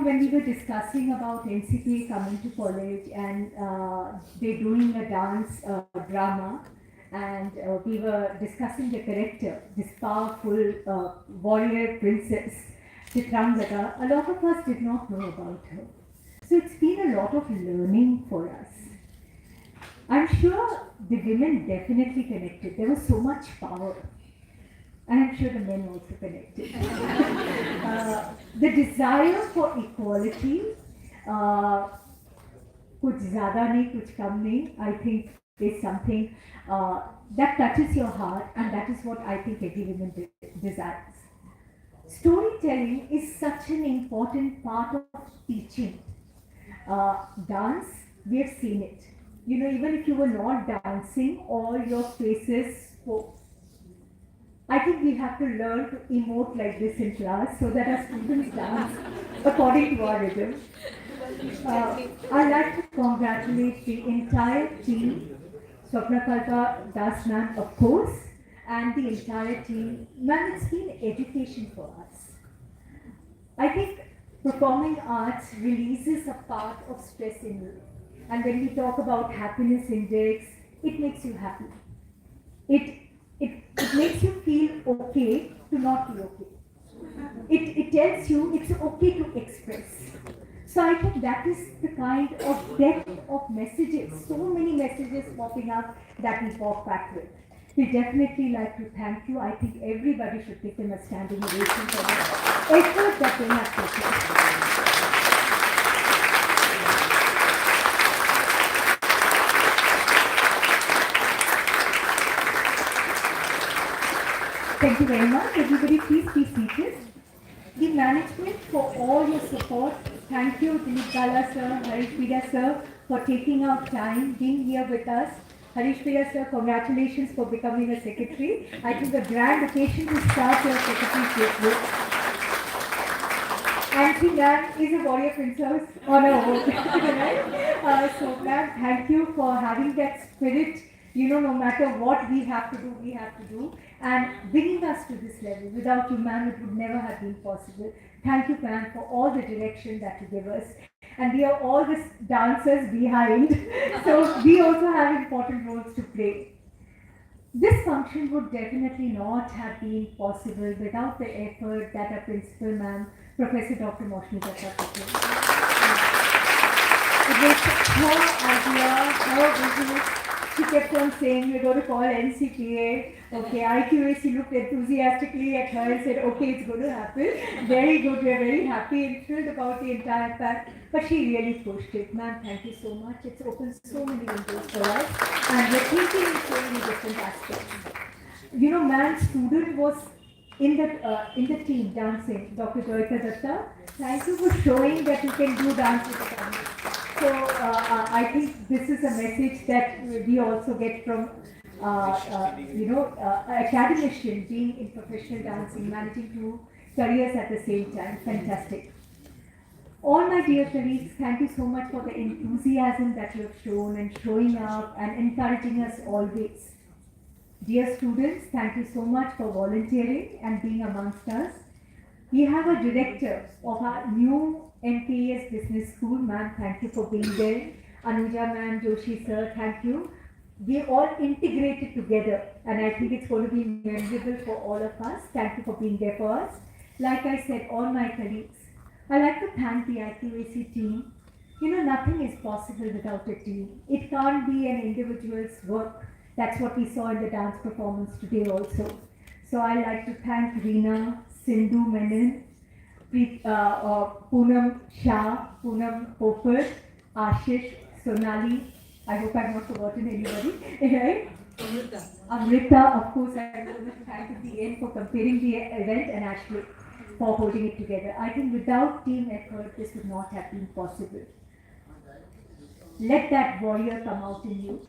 When we were discussing about Ncpa coming to college and they're doing a dance drama, and we were discussing the character, this powerful warrior princess, Chitran, a lot of us did not know about her. So it's been a lot of learning for us. I'm sure the women definitely connected. There was so much power. And I'm sure the men also connected. The desire for equality, kuch zyada nahi, kuch kam nahi, I think is something that touches your heart, and that is what I think every woman desires. Storytelling is such an important part of teaching. Dance, we have seen it. Even if you were not dancing, all your faces spoke. I think we have to learn to emote like this in class so that our students dance according to our rhythm. I'd like to congratulate the entire team, Swapnokalpa, Das ma'am, of course, and the entire team. Ma'am, it's been education for us. I think performing arts releases a part of stress in you. And when we talk about happiness index, it makes you happy. It makes you feel okay to not be okay. It tells you it's okay to express. So I think that is the kind of depth of messages, so many messages popping up that we pop back with. We definitely like to thank you. I think everybody should give them a standing ovation for the effort that they have taken. Thank you very much. Everybody, please be seated. The management for all your support. Thank you, Gada sir, Harish Vida sir, for taking out time, being here with us. Harish Vida sir, congratulations for becoming a secretary. I think a grand occasion to start your secretaryship with. Auntie ma'am is a warrior princess on our own, right? So ma'am, thank you for having that spirit. No matter what we have to do, and bringing us to this level. Without you, ma'am, it would never have been possible. Thank you, ma'am, for all the direction that you give us. And we are all the dancers behind, so we also have important roles to play. This function would definitely not have been possible without the effort that our principal, ma'am, Professor Dr. Moshni Gada took. It was her idea, her business. She kept on saying, we're going to call Ncpa. Okay, IQAC looked enthusiastically at her and said, okay, it's going to happen. Very good, we're very happy and thrilled about the entire fact. But she really pushed it. Ma'am, thank you so much. It's opened so many windows for us. And we're thinking in so many different aspects. Ma'am's student was in the team dancing, Dr. Joyita Datta. Thank you for showing that you can do dance with the family. So I think this is a message that we also get from academician, being in professional dancing, managing two careers at the same time. Fantastic. All my dear colleagues, thank you so much for the enthusiasm that you have shown and showing up and encouraging us always. Dear students, thank you so much for volunteering and being amongst us. We have a director of our new Ncpa Business School. Ma'am, thank you for being there. Anuja ma'am, Joshi sir, thank you. We all integrated together, and I think it's going to be memorable for all of us. Thank you for being there for us. Like I said, all my colleagues, I'd like to thank the IQAC team. Nothing is possible without a team. It can't be an individual's work. That's what we saw in the dance performance today also. So I'd like to thank Reena, Sindhu Menon, Poonam Shah, Poonam Popper, Ashish, Sonali. I hope I've not forgotten anybody, right? Amrita, of course, I want to thank at the end for comparing the event, and Ashley for holding it together. I think without team effort, this would not have been possible. Let that warrior come out in you.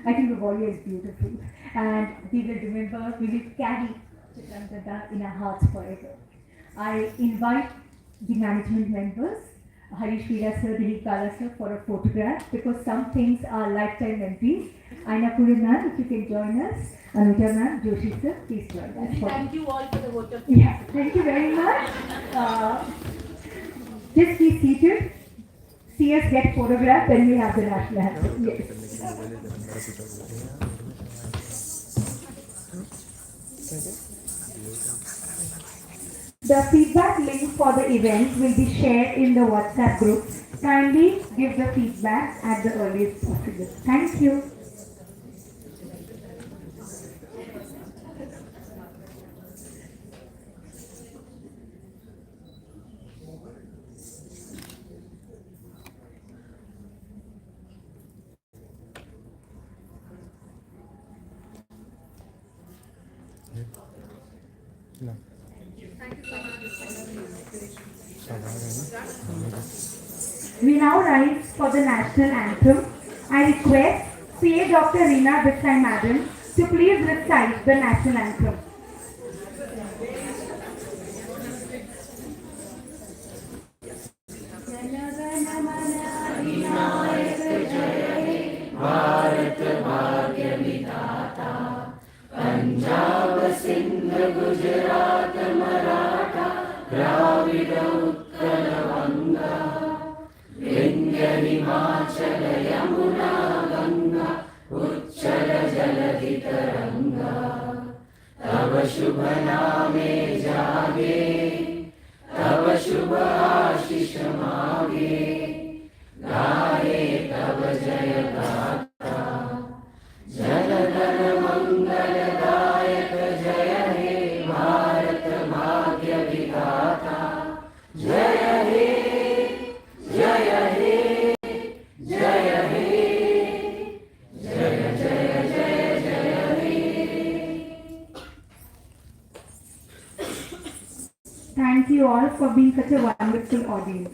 I think the warrior is beautiful, and we will remember, we will carry Chitran Gada in our hearts forever. I invite the management members, Harish Veera sir, Dilip Kala sir, for a photograph, because some things are lifetime memories. Ainapuri ma'am, if you can join us. Anuja ma'am, Joshi sir, please join us. Thank you all for the vote of Yeah, thank you very much. Just be seated. See us get photographed, then we have the national anthem. Yes. The feedback link for the event will be shared in the WhatsApp group. Kindly give the feedback at the earliest possible. Thank you. No. We now rise for the national anthem. I request CA Dr. Reena Vistaar Madam to please recite the national anthem. Thank you all for being such a wonderful audience.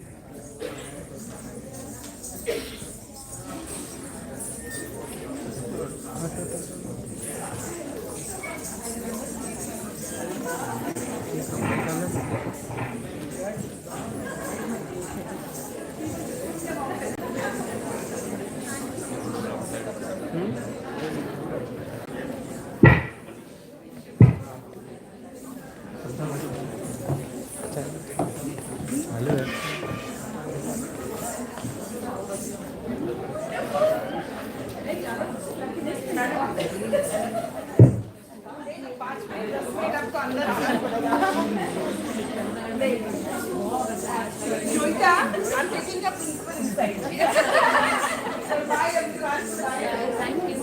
I'm taking the principal inside. So bye everyone. Thank you.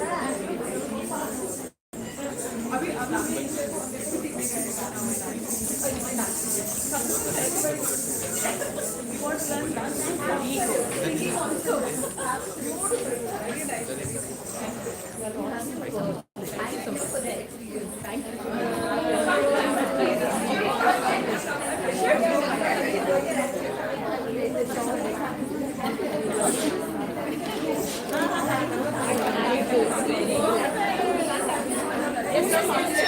Please.